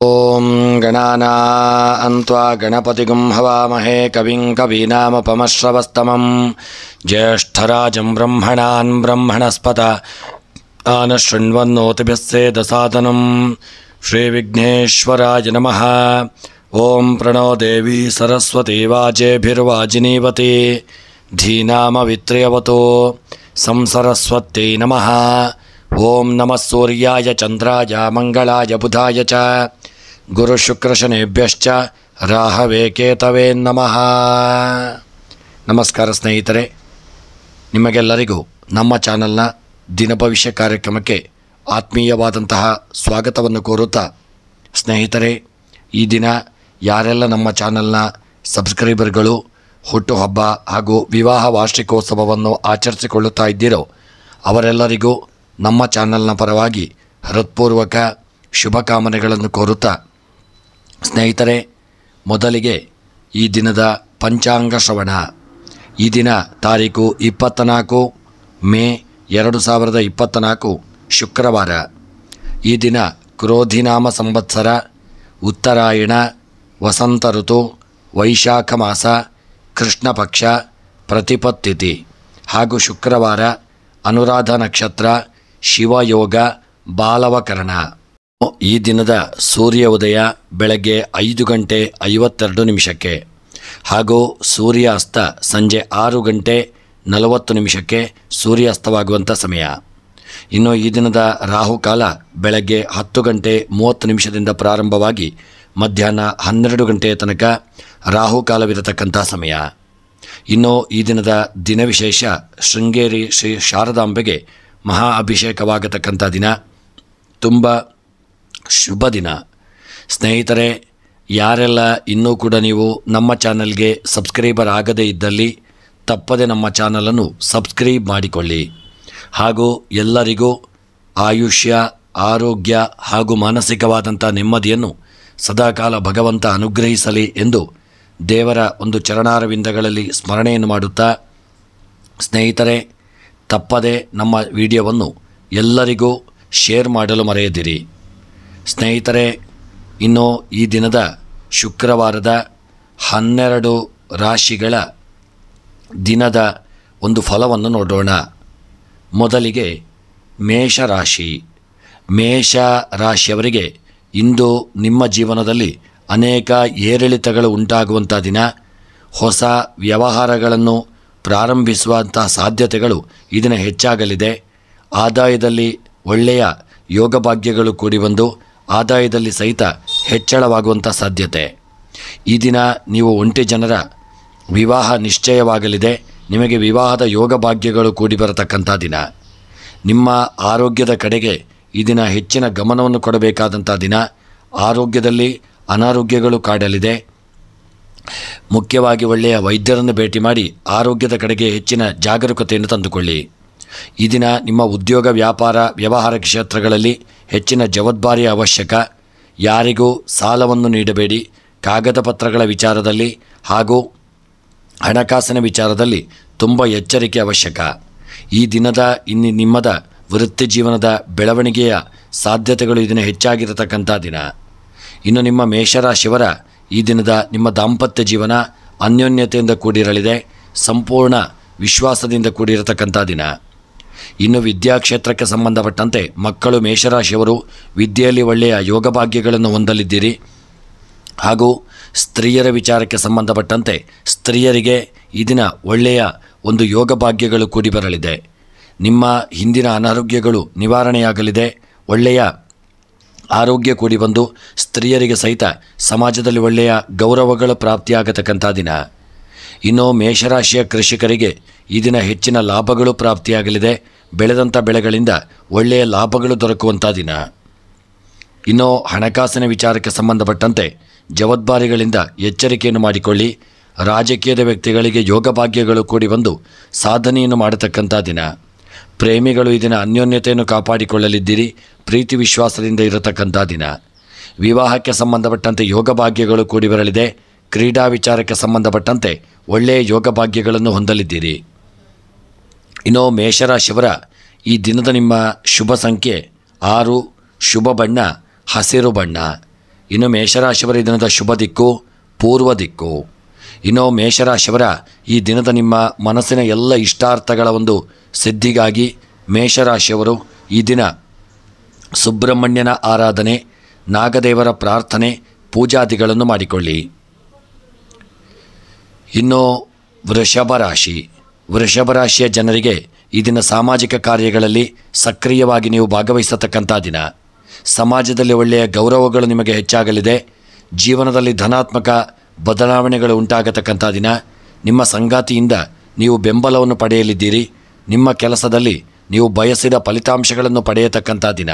ಓಂ ಗಣಾನಾನ್ತ್ವಾ ಗಣಪತಿಗುಂ ಹವಾಮಹೇ ಕವಿಂ ಕವೀನಾಮಪಮಶ್ರವಸ್ತಮಂ ಜ್ಯೇಷ್ಠರಾಜಂ ಬ್ರಹ್ಮಣಾನ್ ಬ್ರಹ್ಮಣಸ್ಪತ ಆನಶೃಣ್ವನ್ನೋತಿಭಿಸ್ಸೇದಸಾದನಂ ಶ್ರೀವಿಘ್ನೇಶ್ವರಾಯ ನಮಃ. ಓಂ ಪ್ರಣೋ ದೇವಿ ಸರಸ್ವತಿ ವಾಜೇಭಿರ್ವಾಜಿನೀವತಿ ಧೀನಾಮವಿತ್ರ್ಯವತೋ ಸಂಸರಸ್ವತ್ಯೈ ನಮಃ. ಓಂ ನಮಃ ಸೂರ್ಯಾಯ ಚಂದ್ರಾಯ ಮಂಗಳಾಯ ಬುಧಾಯ ಚ ಗುರುಶುಕ್ರಶನೇಭ್ಯಶ್ಚ ರಾಹವೇ ಕೇತವೇ ನಮಃ. ನಮಸ್ಕಾರ ಸ್ನೇಹಿತರೆ, ನಿಮಗೆಲ್ಲರಿಗೂ ನಮ್ಮ ಚಾನಲ್ನ ದಿನಭವಿಷ್ಯ ಕಾರ್ಯಕ್ರಮಕ್ಕೆ ಆತ್ಮೀಯವಾದಂತಹ ಸ್ವಾಗತವನ್ನು ಕೋರುತ್ತಾ, ಸ್ನೇಹಿತರೆ, ಈ ದಿನ ಯಾರೆಲ್ಲ ನಮ್ಮ ಚಾನಲ್ನ ಸಬ್ಸ್ಕ್ರೈಬರ್ಗಳು ಹುಟ್ಟುಹಬ್ಬ ಹಾಗೂ ವಿವಾಹ ವಾರ್ಷಿಕೋತ್ಸವವನ್ನು ಆಚರಿಸಿಕೊಳ್ಳುತ್ತಾ ಇದ್ದೀರೋ ಅವರೆಲ್ಲರಿಗೂ ನಮ್ಮ ಚಾನಲ್ನ ಪರವಾಗಿ ಹೃತ್ಪೂರ್ವಕ ಶುಭಕಾಮನೆಗಳನ್ನು ಕೋರುತ್ತಾ, ಸ್ನೇಹಿತರೆ, ಮೊದಲಿಗೆ ಈ ದಿನದ ಪಂಚಾಂಗ ಶ್ರವಣ. ಈ ದಿನ ತಾರೀಕು 24 ಮೇ 2024 ಶುಕ್ರವಾರ. ಈ ದಿನ ಕ್ರೋಧಿನಾಮ ಸಂವತ್ಸರ, ಉತ್ತರಾಯಣ, ವಸಂತ ಋತು, ವೈಶಾಖ ಮಾಸ, ಕೃಷ್ಣ ಪಕ್ಷ, ಪ್ರತಿಪತ್ತಿಥಿ ಹಾಗೂ ಶುಕ್ರವಾರ, ಅನುರಾಧ ನಕ್ಷತ್ರ, ಶಿವಯೋಗ, ಬಾಲವಕರಣ. ಈ ದಿನದ ಸೂರ್ಯ ಉದಯ ಬೆಳಗ್ಗೆ 5 ಗಂಟೆ 52 ನಿಮಿಷಕ್ಕೆ ಹಾಗೂ ಸೂರ್ಯಾಸ್ತ ಸಂಜೆ 6 ಗಂಟೆ 40 ನಿಮಿಷಕ್ಕೆ ಸೂರ್ಯಾಸ್ತವಾಗುವಂಥ ಸಮಯ. ಇನ್ನು ಈ ದಿನದ ರಾಹುಕಾಲ ಬೆಳಗ್ಗೆ 10 ಗಂಟೆ 30 ನಿಮಿಷದಿಂದ ಪ್ರಾರಂಭವಾಗಿ ಮಧ್ಯಾಹ್ನ 12 ಗಂಟೆಯ ತನಕ ರಾಹುಕಾಲವಿರತಕ್ಕಂಥ ಸಮಯ. ಇನ್ನು ಈ ದಿನದ ದಿನವಿಶೇಷ ಶೃಂಗೇರಿ ಶ್ರೀ ಶಾರದಾಂಬೆಗೆ ಮಹಾ ಅಭಿಷೇಕವಾಗತಕ್ಕಂಥ ದಿನ, ತುಂಬ ಶುಭ ದಿನ. ಸ್ನೇಹಿತರೆ, ಯಾರೆಲ್ಲ ಇನ್ನೂ ಕೂಡ ನೀವು ನಮ್ಮ ಚಾನಲ್ಗೆ ಸಬ್ಸ್ಕ್ರೈಬರ್ ಆಗದೇ ಇದ್ದಲ್ಲಿ ತಪ್ಪದೆ ನಮ್ಮ ಚಾನಲನ್ನು ಸಬ್ಸ್ಕ್ರೈಬ್ ಮಾಡಿಕೊಳ್ಳಿ. ಹಾಗೂ ಎಲ್ಲರಿಗೂ ಆಯುಷ್ಯ, ಆರೋಗ್ಯ ಹಾಗೂ ಮಾನಸಿಕವಾದಂಥ ನೆಮ್ಮದಿಯನ್ನು ಸದಾಕಾಲ ಭಗವಂತ ಅನುಗ್ರಹಿಸಲಿ ಎಂದು ದೇವರ ಒಂದು ಚರಣಾರವಿಂದಗಳಲ್ಲಿ ಸ್ಮರಣೆಯನ್ನು ಮಾಡುತ್ತಾ, ಸ್ನೇಹಿತರೆ, ತಪ್ಪದೆ ನಮ್ಮ ವಿಡಿಯೋವನ್ನು ಎಲ್ಲರಿಗೂ ಶೇರ್ ಮಾಡಲು ಮರೆಯದಿರಿ. ಸ್ನೇಹಿತರೆ, ಇನ್ನು ಈ ದಿನದ ಶುಕ್ರವಾರದ 12 ರಾಶಿಗಳ ದಿನದ ಒಂದು ಫಲವನ್ನು ನೋಡೋಣ. ಮೊದಲಿಗೆ ಮೇಷರಾಶಿ. ಮೇಷ ರಾಶಿಯವರಿಗೆ ಇಂದು ನಿಮ್ಮ ಜೀವನದಲ್ಲಿ ಅನೇಕ ಏರಿಳಿತಗಳು ಉಂಟಾಗುವಂಥ ದಿನ. ಹೊಸ ವ್ಯವಹಾರಗಳನ್ನು ಪ್ರಾರಂಭಿಸುವಂಥ ಸಾಧ್ಯತೆಗಳು ಈ ದಿನ ಹೆಚ್ಚಾಗಲಿದೆ. ಆದಾಯದಲ್ಲಿ ಒಳ್ಳೆಯ ಯೋಗಭಾಗ್ಯಗಳು ಕೂಡಿ ಬಂದು ಆದಾಯದಲ್ಲಿ ಸಹಿತ ಹೆಚ್ಚಳವಾಗುವಂಥ ಸಾಧ್ಯತೆ. ಈ ದಿನ ನೀವು ಒಂಟಿ ಜನರ ವಿವಾಹ ನಿಶ್ಚಯವಾಗಲಿದೆ. ನಿಮಗೆ ವಿವಾಹದ ಯೋಗಭಾಗ್ಯಗಳು ಕೂಡಿ ಬರತಕ್ಕಂಥ ದಿನ. ನಿಮ್ಮ ಆರೋಗ್ಯದ ಕಡೆಗೆ ಈ ದಿನ ಹೆಚ್ಚಿನ ಗಮನವನ್ನು ಕೊಡಬೇಕಾದಂಥ ದಿನ. ಆರೋಗ್ಯದಲ್ಲಿ ಅನಾರೋಗ್ಯಗಳು ಕಾಡಲಿದೆ. ಮುಖ್ಯವಾಗಿ ಒಳ್ಳೆಯ ವೈದ್ಯರನ್ನು ಭೇಟಿ ಮಾಡಿ ಆರೋಗ್ಯದ ಕಡೆಗೆ ಹೆಚ್ಚಿನ ಜಾಗರೂಕತೆಯನ್ನು ತಂದುಕೊಳ್ಳಿ. ಈ ದಿನ ನಿಮ್ಮ ಉದ್ಯೋಗ, ವ್ಯಾಪಾರ, ವ್ಯವಹಾರ ಕ್ಷೇತ್ರಗಳಲ್ಲಿ ಹೆಚ್ಚಿನ ಜವಾಬ್ದಾರಿಯ ಅವಶ್ಯಕ. ಯಾರಿಗೂ ಸಾಲವನ್ನು ನೀಡಬೇಡಿ. ಕಾಗದ ಪತ್ರಗಳ ವಿಚಾರದಲ್ಲಿ ಹಾಗೂ ಹಣಕಾಸಿನ ವಿಚಾರದಲ್ಲಿ ತುಂಬ ಎಚ್ಚರಿಕೆ ಅವಶ್ಯಕ. ಈ ದಿನದ ನಿಮ್ಮದ ವೃತ್ತಿ ಜೀವನದ ಬೆಳವಣಿಗೆಯ ಸಾಧ್ಯತೆಗಳು ಈ ದಿನ ಹೆಚ್ಚಾಗಿರತಕ್ಕಂಥ ದಿನ. ಇನ್ನು ನಿಮ್ಮ ಮೇಷರಾಶಿಯವರ ಈ ದಿನದ ನಿಮ್ಮ ದಾಂಪತ್ಯ ಜೀವನ ಅನ್ಯೋನ್ಯತೆಯಿಂದ ಕೂಡಿರಲಿದೆ. ಸಂಪೂರ್ಣ ವಿಶ್ವಾಸದಿಂದ ಕೂಡಿರತಕ್ಕಂಥ ದಿನ. ಇನ್ನು ವಿದ್ಯಾಕ್ಷೇತ್ರಕ್ಕೆ ಸಂಬಂಧಪಟ್ಟಂತೆ ಮಕ್ಕಳು ಮೇಷರಾಶಿಯವರು ವಿದ್ಯೆಯಲ್ಲಿ ಒಳ್ಳೆಯ ಯೋಗಭಾಗ್ಯಗಳನ್ನು ಹೊಂದಲಿದ್ದೀರಿ. ಹಾಗೂ ಸ್ತ್ರೀಯರ ವಿಚಾರಕ್ಕೆ ಸಂಬಂಧಪಟ್ಟಂತೆ ಸ್ತ್ರೀಯರಿಗೆ ಈ ದಿನ ಒಳ್ಳೆಯ ಒಂದು ಯೋಗಭಾಗ್ಯಗಳು ಕೂಡಿ ಬರಲಿದೆ. ನಿಮ್ಮ ಹಿಂದಿನ ಅನಾರೋಗ್ಯಗಳು ನಿವಾರಣೆಯಾಗಲಿದೆ. ಒಳ್ಳೆಯ ಆರೋಗ್ಯ ಕೂಡಿ ಬಂದು ಸ್ತ್ರೀಯರಿಗೆ ಸಹಿತ ಸಮಾಜದಲ್ಲಿ ಒಳ್ಳೆಯ ಗೌರವಗಳು ಪ್ರಾಪ್ತಿಯಾಗತಕ್ಕಂಥ ದಿನ. ಇನ್ನು ಮೇಷರಾಶಿಯ ಕೃಷಿಕರಿಗೆ ಈ ದಿನ ಹೆಚ್ಚಿನ ಲಾಭಗಳು ಪ್ರಾಪ್ತಿಯಾಗಲಿದೆ. ಬೆಳೆದಂಥ ಬೆಳೆಗಳಿಂದ ಒಳ್ಳೆಯ ಲಾಭಗಳು ದೊರಕುವಂಥ ದಿನ. ಇನ್ನು ಹಣಕಾಸಿನ ವಿಚಾರಕ್ಕೆ ಸಂಬಂಧಪಟ್ಟಂತೆ ಜವಾಬ್ದಾರಿಗಳಿಂದ ಎಚ್ಚರಿಕೆಯನ್ನು ಮಾಡಿಕೊಳ್ಳಿ. ರಾಜಕೀಯದ ವ್ಯಕ್ತಿಗಳಿಗೆ ಯೋಗಭಾಗ್ಯಗಳು ಕೂಡಿ ಬಂದು ಸಾಧನೆಯನ್ನು ಮಾಡತಕ್ಕಂಥ ದಿನ. ಪ್ರೇಮಿಗಳು ಈ ದಿನ ಅನ್ಯೋನ್ಯತೆಯನ್ನು ಕಾಪಾಡಿಕೊಳ್ಳಲಿದ್ದೀರಿ. ಪ್ರೀತಿ ವಿಶ್ವಾಸದಿಂದ ಇರತಕ್ಕಂಥ ದಿನ. ವಿವಾಹಕ್ಕೆ ಸಂಬಂಧಪಟ್ಟಂತೆ ಯೋಗಭಾಗ್ಯಗಳು ಕೂಡಿ ಬರಲಿದೆ. ಕ್ರೀಡಾ ವಿಚಾರಕ್ಕೆ ಸಂಬಂಧಪಟ್ಟಂತೆ ಒಳ್ಳೆಯ ಯೋಗಭಾಗ್ಯಗಳನ್ನು ಹೊಂದಲಿದ್ದೀರಿ. ಇನ್ನು ಮೇಷರಾಶಿಯವರ ಈ ದಿನದ ನಿಮ್ಮ ಶುಭ ಸಂಖ್ಯೆ 6, ಶುಭ ಬಣ್ಣ ಹಸಿರು ಬಣ್ಣ. ಇನ್ನು ಮೇಷರಾಶಿಯವರ ಈ ದಿನದ ಶುಭ ದಿಕ್ಕು ಪೂರ್ವ ದಿಕ್ಕು. ಇನ್ನು ಮೇಷರಾಶಿಯವರ ಈ ದಿನದ ನಿಮ್ಮ ಮನಸ್ಸಿನ ಎಲ್ಲ ಇಷ್ಟಾರ್ಥಗಳ ಒಂದು ಸಿದ್ಧಿಗಾಗಿ ಮೇಷರಾಶಿಯವರು ಈ ದಿನ ಸುಬ್ರಹ್ಮಣ್ಯನ ಆರಾಧನೆ, ನಾಗದೇವರ ಪ್ರಾರ್ಥನೆ, ಪೂಜಾದಿಗಳನ್ನು ಮಾಡಿಕೊಳ್ಳಿ. ಇನ್ನು ವೃಷಭ ರಾಶಿಯ ಜನರಿಗೆ ಈ ದಿನ ಸಾಮಾಜಿಕ ಕಾರ್ಯಗಳಲ್ಲಿ ಸಕ್ರಿಯವಾಗಿ ನೀವು ಭಾಗವಹಿಸತಕ್ಕಂಥ ದಿನ. ಸಮಾಜದಲ್ಲಿ ಒಳ್ಳೆಯ ಗೌರವಗಳು ನಿಮಗೆ ಹೆಚ್ಚಾಗಲಿದೆ. ಜೀವನದಲ್ಲಿ ಧನಾತ್ಮಕ ಬದಲಾವಣೆಗಳು ಉಂಟಾಗತಕ್ಕಂಥ ದಿನ. ನಿಮ್ಮ ಸಂಗಾತಿಯಿಂದ ನೀವು ಬೆಂಬಲವನ್ನು ಪಡೆಯಲಿದ್ದೀರಿ. ನಿಮ್ಮ ಕೆಲಸದಲ್ಲಿ ನೀವು ಬಯಸಿದ ಫಲಿತಾಂಶಗಳನ್ನು ಪಡೆಯತಕ್ಕಂಥ ದಿನ.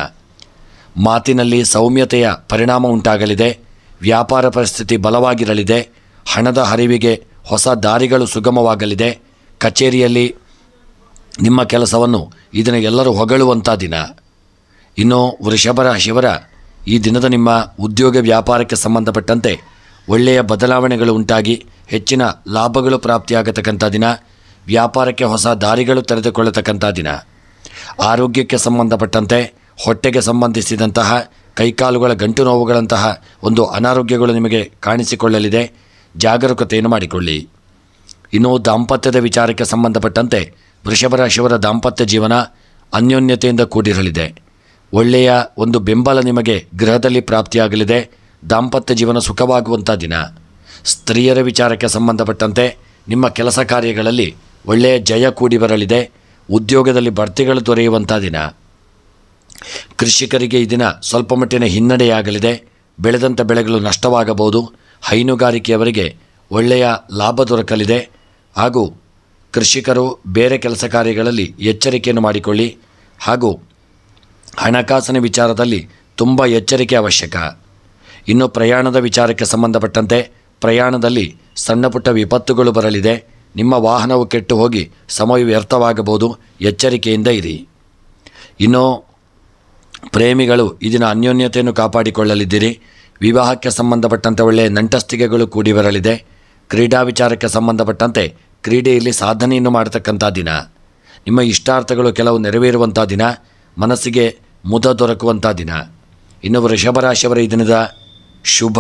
ಮಾತಿನಲ್ಲಿ ಸೌಮ್ಯತೆಯ ಪರಿಣಾಮ ಉಂಟಾಗಲಿದೆ. ವ್ಯಾಪಾರ ಪರಿಸ್ಥಿತಿ ಬಲವಾಗಿರಲಿದೆ. ಹಣದ ಹರಿವಿಗೆ ಹೊಸ ದಾರಿಗಳು ಸುಗಮವಾಗಲಿದೆ. ಕಚೇರಿಯಲ್ಲಿ ನಿಮ್ಮ ಕೆಲಸವನ್ನು ಇದನ್ನು ಎಲ್ಲರೂ ಹೊಗಳುವಂಥ ದಿನ. ಇನ್ನು ವೃಷಭ ರಾಶಿಯವರ ಈ ದಿನದ ನಿಮ್ಮ ಉದ್ಯೋಗ ವ್ಯಾಪಾರಕ್ಕೆ ಸಂಬಂಧಪಟ್ಟಂತೆ ಒಳ್ಳೆಯ ಬದಲಾವಣೆಗಳು ಉಂಟಾಗಿ ಹೆಚ್ಚಿನ ಲಾಭಗಳು ಪ್ರಾಪ್ತಿಯಾಗತಕ್ಕಂಥ ದಿನ. ವ್ಯಾಪಾರಕ್ಕೆ ಹೊಸ ದಾರಿಗಳು ತೆರೆದುಕೊಳ್ಳತಕ್ಕಂಥ ದಿನ. ಆರೋಗ್ಯಕ್ಕೆ ಸಂಬಂಧಪಟ್ಟಂತೆ ಹೊಟ್ಟೆಗೆ ಸಂಬಂಧಿಸಿದಂತಹ ಕೈಕಾಲುಗಳ ಗಂಟು ನೋವುಗಳಂತಹ ಒಂದು ಅನಾರೋಗ್ಯಗಳು ನಿಮಗೆ ಕಾಣಿಸಿಕೊಳ್ಳಲಿದೆ. ಜಾಗರೂಕತೆಯನ್ನು ಮಾಡಿಕೊಳ್ಳಿ. ಇನ್ನು ದಾಂಪತ್ಯದ ವಿಚಾರಕ್ಕೆ ಸಂಬಂಧಪಟ್ಟಂತೆ ವೃಷಭ ರಾಶಿಯವರ ದಾಂಪತ್ಯ ಜೀವನ ಅನ್ಯೋನ್ಯತೆಯಿಂದ ಕೂಡಿರಲಿದೆ. ಒಳ್ಳೆಯ ಒಂದು ಬೆಂಬಲ ನಿಮಗೆ ಗೃಹದಲ್ಲಿ ಪ್ರಾಪ್ತಿಯಾಗಲಿದೆ. ದಾಂಪತ್ಯ ಜೀವನ ಸುಖವಾಗುವಂಥ ದಿನ. ಸ್ತ್ರೀಯರ ವಿಚಾರಕ್ಕೆ ಸಂಬಂಧಪಟ್ಟಂತೆ ನಿಮ್ಮ ಕೆಲಸ ಕಾರ್ಯಗಳಲ್ಲಿ ಒಳ್ಳೆಯ ಜಯ ಕೂಡಿ ಬರಲಿದೆ. ಉದ್ಯೋಗದಲ್ಲಿ ಬಡ್ತಿಗಳು ದೊರೆಯುವಂಥ ದಿನ. ಕೃಷಿಕರಿಗೆ ಈ ದಿನ ಸ್ವಲ್ಪ ಮಟ್ಟಿನ ಹಿನ್ನಡೆಯಾಗಲಿದೆ. ಬೆಳೆದಂಥ ಬೆಳೆಗಳು ನಷ್ಟವಾಗಬಹುದು. ಹೈನುಗಾರಿಕೆಯವರಿಗೆ ಒಳ್ಳೆಯ ಲಾಭ ದೊರಕಲಿದೆ. ಹಾಗೂ ಕೃಷಿಕರು ಬೇರೆ ಕೆಲಸ ಕಾರ್ಯಗಳಲ್ಲಿ ಎಚ್ಚರಿಕೆಯನ್ನು ಮಾಡಿಕೊಳ್ಳಿ. ಹಾಗೂ ಹಣಕಾಸಿನ ವಿಚಾರದಲ್ಲಿ ತುಂಬ ಎಚ್ಚರಿಕೆ ಅವಶ್ಯಕ. ಇನ್ನು ಪ್ರಯಾಣದ ವಿಚಾರಕ್ಕೆ ಸಂಬಂಧಪಟ್ಟಂತೆ ಪ್ರಯಾಣದಲ್ಲಿ ಸಣ್ಣ ಪುಟ್ಟ ವಿಪತ್ತುಗಳು ಬರಲಿದೆ. ನಿಮ್ಮ ವಾಹನವು ಕೆಟ್ಟು ಹೋಗಿ ಸಮಯ ವ್ಯರ್ಥವಾಗಬಹುದು. ಎಚ್ಚರಿಕೆಯಿಂದ ಇರಿ. ಇನ್ನು ಪ್ರೇಮಿಗಳು ಇದನ್ನ ಅನ್ಯೋನ್ಯತೆಯನ್ನು ಕಾಪಾಡಿಕೊಳ್ಳಲಿದ್ದೀರಿ. ವಿವಾಹಕ್ಕೆ ಸಂಬಂಧಪಟ್ಟಂತೆ ಒಳ್ಳೆಯ ನಂಟಸ್ತಿಕೆಗಳು ಕೂಡಿ ಬರಲಿದೆ. ಕ್ರೀಡಾ ವಿಚಾರಕ್ಕೆ ಸಂಬಂಧಪಟ್ಟಂತೆ ಕ್ರೀಡೆಯಲ್ಲಿ ಸಾಧನೆಯನ್ನು ಮಾಡತಕ್ಕಂಥ ದಿನ. ನಿಮ್ಮ ಇಷ್ಟಾರ್ಥಗಳು ಕೆಲವು ನೆರವೇರುವಂಥ ದಿನ. ಮನಸ್ಸಿಗೆ ಮುದ ದೊರಕುವಂಥ ದಿನ. ಇನ್ನು ವೃಷಭ ರಾಶಿಯವರ ಈ ದಿನದ ಶುಭ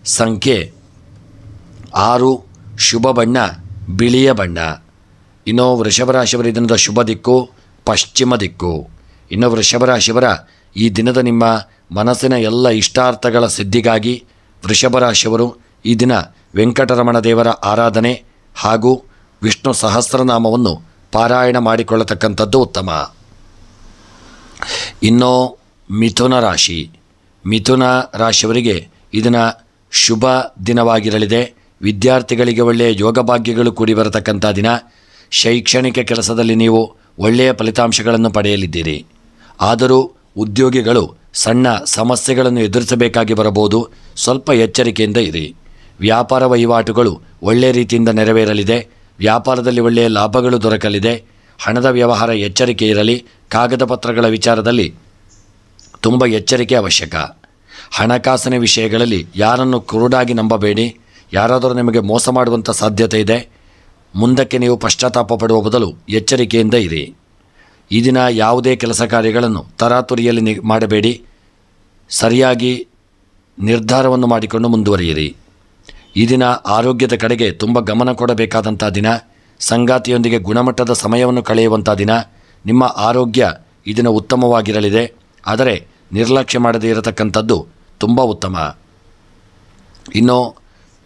ಸಂಖ್ಯೆ 6, ಶುಭ ಬಣ್ಣ ಬಿಳಿಯ ಬಣ್ಣ. ಇನ್ನು ವೃಷಭ ರಾಶಿಯವರ ಈ ದಿನದ ಶುಭ ದಿಕ್ಕು ಪಶ್ಚಿಮ ದಿಕ್ಕು. ಇನ್ನು ವೃಷಭ ರಾಶಿಯವರ ಈ ದಿನದ ನಿಮ್ಮ ಮನಸ್ಸಿನ ಎಲ್ಲ ಇಷ್ಟಾರ್ಥಗಳ ಸಿದ್ಧಿಗಾಗಿ ವೃಷಭ ರಾಶಿಯವರು ಈ ದಿನ ವೆಂಕಟರಮಣ ದೇವರ ಆರಾಧನೆ ಹಾಗೂ ವಿಷ್ಣು ಸಹಸ್ರನಾಮವನ್ನು ಪಾರಾಯಣ ಮಾಡಿಕೊಳ್ಳತಕ್ಕಂಥದ್ದು ಉತ್ತಮ. ಇನ್ನು ಮಿಥುನ ರಾಶಿಯವರಿಗೆ ಇದನ್ನು ಶುಭ ದಿನವಾಗಿರಲಿದೆ. ವಿದ್ಯಾರ್ಥಿಗಳಿಗೆ ಒಳ್ಳೆಯ ಯೋಗ ಭಾಗ್ಯಗಳು ಕೂಡಿ ಬರತಕ್ಕಂಥ ದಿನ. ಶೈಕ್ಷಣಿಕ ಕೆಲಸದಲ್ಲಿ ನೀವು ಒಳ್ಳೆಯ ಫಲಿತಾಂಶಗಳನ್ನು ಪಡೆಯಲಿದ್ದೀರಿ. ಆದರೂ ಉದ್ಯೋಗಿಗಳು ಸಣ್ಣ ಸಮಸ್ಯೆಗಳನ್ನು ಎದುರಿಸಬೇಕಾಗಿ ಬರಬಹುದು. ಸ್ವಲ್ಪ ಎಚ್ಚರಿಕೆಯಿಂದ ಇರಿ. ವ್ಯಾಪಾರ ವಹಿವಾಟುಗಳು ಒಳ್ಳೆಯ ರೀತಿಯಿಂದ ನೆರವೇರಲಿದೆ. ವ್ಯಾಪಾರದಲ್ಲಿ ಒಳ್ಳೆಯ ಲಾಭಗಳು ದೊರಕಲಿದೆ. ಹಣದ ವ್ಯವಹಾರ ಎಚ್ಚರಿಕೆ ಇರಲಿ. ಕಾಗದ ಪತ್ರಗಳ ವಿಚಾರದಲ್ಲಿ ತುಂಬ ಎಚ್ಚರಿಕೆ ಅವಶ್ಯಕ. ಹಣಕಾಸಿನ ವಿಷಯಗಳಲ್ಲಿ ಯಾರನ್ನು ಕುರುಡಾಗಿ ನಂಬಬೇಡಿ. ಯಾರಾದರೂ ನಿಮಗೆ ಮೋಸ ಮಾಡುವಂಥ ಸಾಧ್ಯತೆ ಇದೆ. ಮುಂದಕ್ಕೆ ನೀವು ಪಶ್ಚಾತ್ತಾಪ ಪಡುವ ಬದಲು ಎಚ್ಚರಿಕೆಯಿಂದ ಇರಿ. ಈ ದಿನ ಯಾವುದೇ ಕೆಲಸ ಕಾರ್ಯಗಳನ್ನು ತರಾತುರಿಯಲ್ಲಿ ಮಾಡಬೇಡಿ. ಸರಿಯಾಗಿ ನಿರ್ಧಾರವನ್ನು ಮಾಡಿಕೊಂಡು ಮುಂದುವರಿಯಿರಿ. ಈ ದಿನ ಆರೋಗ್ಯದ ಕಡೆಗೆ ತುಂಬ ಗಮನ ಕೊಡಬೇಕಾದಂಥ ದಿನ. ಸಂಗಾತಿಯೊಂದಿಗೆ ಗುಣಮಟ್ಟದ ಸಮಯವನ್ನು ಕಳೆಯುವಂಥ ದಿನ. ನಿಮ್ಮ ಆರೋಗ್ಯ ಈ ದಿನ ಉತ್ತಮವಾಗಿರಲಿದೆ. ಆದರೆ ನಿರ್ಲಕ್ಷ್ಯ ಮಾಡದೇ ಇರತಕ್ಕಂಥದ್ದು ತುಂಬ ಉತ್ತಮ. ಇನ್ನು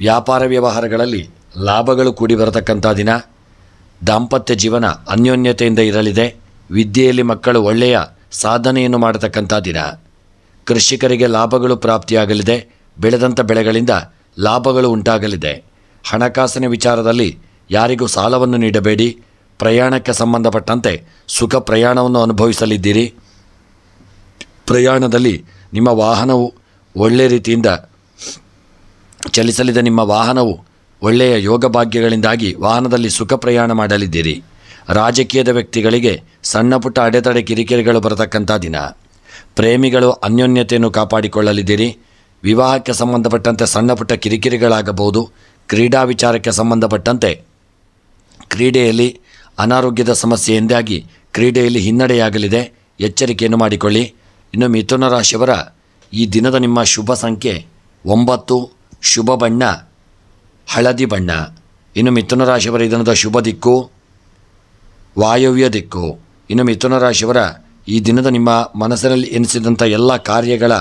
ವ್ಯಾಪಾರ ವ್ಯವಹಾರಗಳಲ್ಲಿ ಲಾಭಗಳು ಕೂಡಿ ಬರತಕ್ಕಂಥ ದಿನ. ದಾಂಪತ್ಯ ಜೀವನ ಅನ್ಯೋನ್ಯತೆಯಿಂದ ಇರಲಿದೆ. ವಿದ್ಯೆಯಲ್ಲಿ ಮಕ್ಕಳು ಒಳ್ಳೆಯ ಸಾಧನೆಯನ್ನು ಮಾಡತಕ್ಕಂಥ ದಿನ. ಕೃಷಿಕರಿಗೆ ಲಾಭಗಳು ಪ್ರಾಪ್ತಿಯಾಗಲಿದೆ. ಬೆಳೆದಂಥ ಬೆಳೆಗಳಿಂದ ಲಾಭಗಳು ಉಂಟಾಗಲಿದೆ. ಹಣಕಾಸಿನ ವಿಚಾರದಲ್ಲಿ ಯಾರಿಗೂ ಸಾಲವನ್ನು ನೀಡಬೇಡಿ. ಪ್ರಯಾಣಕ್ಕೆ ಸಂಬಂಧಪಟ್ಟಂತೆ ಸುಖ ಪ್ರಯಾಣವನ್ನು ಅನುಭವಿಸಲಿದ್ದೀರಿ. ಪ್ರಯಾಣದಲ್ಲಿ ನಿಮ್ಮ ವಾಹನವು ಒಳ್ಳೆಯ ರೀತಿಯಿಂದ ಚಲಿಸಲಿದೆ. ನಿಮ್ಮ ವಾಹನವು ಒಳ್ಳೆಯ ಯೋಗ ಭಾಗ್ಯಗಳಿಂದಾಗಿ ವಾಹನದಲ್ಲಿ ಸುಖ ಪ್ರಯಾಣ ಮಾಡಲಿದ್ದೀರಿ. ರಾಜಕೀಯದ ವ್ಯಕ್ತಿಗಳಿಗೆ ಸಣ್ಣ ಪುಟ್ಟ ಅಡೆತಡೆ ಕಿರಿಕಿರಿಗಳು ಬರತಕ್ಕಂಥ ದಿನ. ಪ್ರೇಮಿಗಳು ಅನ್ಯೋನ್ಯತೆಯನ್ನು ಕಾಪಾಡಿಕೊಳ್ಳಲಿದ್ದೀರಿ. ವಿವಾಹಕ್ಕೆ ಸಂಬಂಧಪಟ್ಟಂತೆ ಸಣ್ಣ ಪುಟ್ಟ ಕಿರಿಕಿರಿಗಳಾಗಬಹುದು. ಕ್ರೀಡಾ ವಿಚಾರಕ್ಕೆ ಸಂಬಂಧಪಟ್ಟಂತೆ ಕ್ರೀಡೆಯಲ್ಲಿ ಅನಾರೋಗ್ಯದ ಸಮಸ್ಯೆಯಿಂದಾಗಿ ಕ್ರೀಡೆಯಲ್ಲಿ ಹಿನ್ನಡೆಯಾಗಲಿದೆ. ಎಚ್ಚರಿಕೆಯನ್ನು ಮಾಡಿಕೊಳ್ಳಿ. ಇನ್ನು ಮಿಥುನ ರಾಶಿಯವರ ಈ ದಿನದ ನಿಮ್ಮ ಶುಭ ಸಂಖ್ಯೆ 9 ಶುಭ ಬಣ್ಣ ಹಳದಿ ಬಣ್ಣ. ಇನ್ನು ಮಿಥುನ ರಾಶಿಯವರ ಈ ದಿನದ ಶುಭ ದಿಕ್ಕು ವಾಯವ್ಯ ದಿಕ್ಕು. ಇನ್ನು ಮಿಥುನ ರಾಶಿಯವರ ಈ ದಿನದ ನಿಮ್ಮ ಮನಸ್ಸಿನಲ್ಲಿ ಎನಿಸಿದಂಥ ಎಲ್ಲ ಕಾರ್ಯಗಳ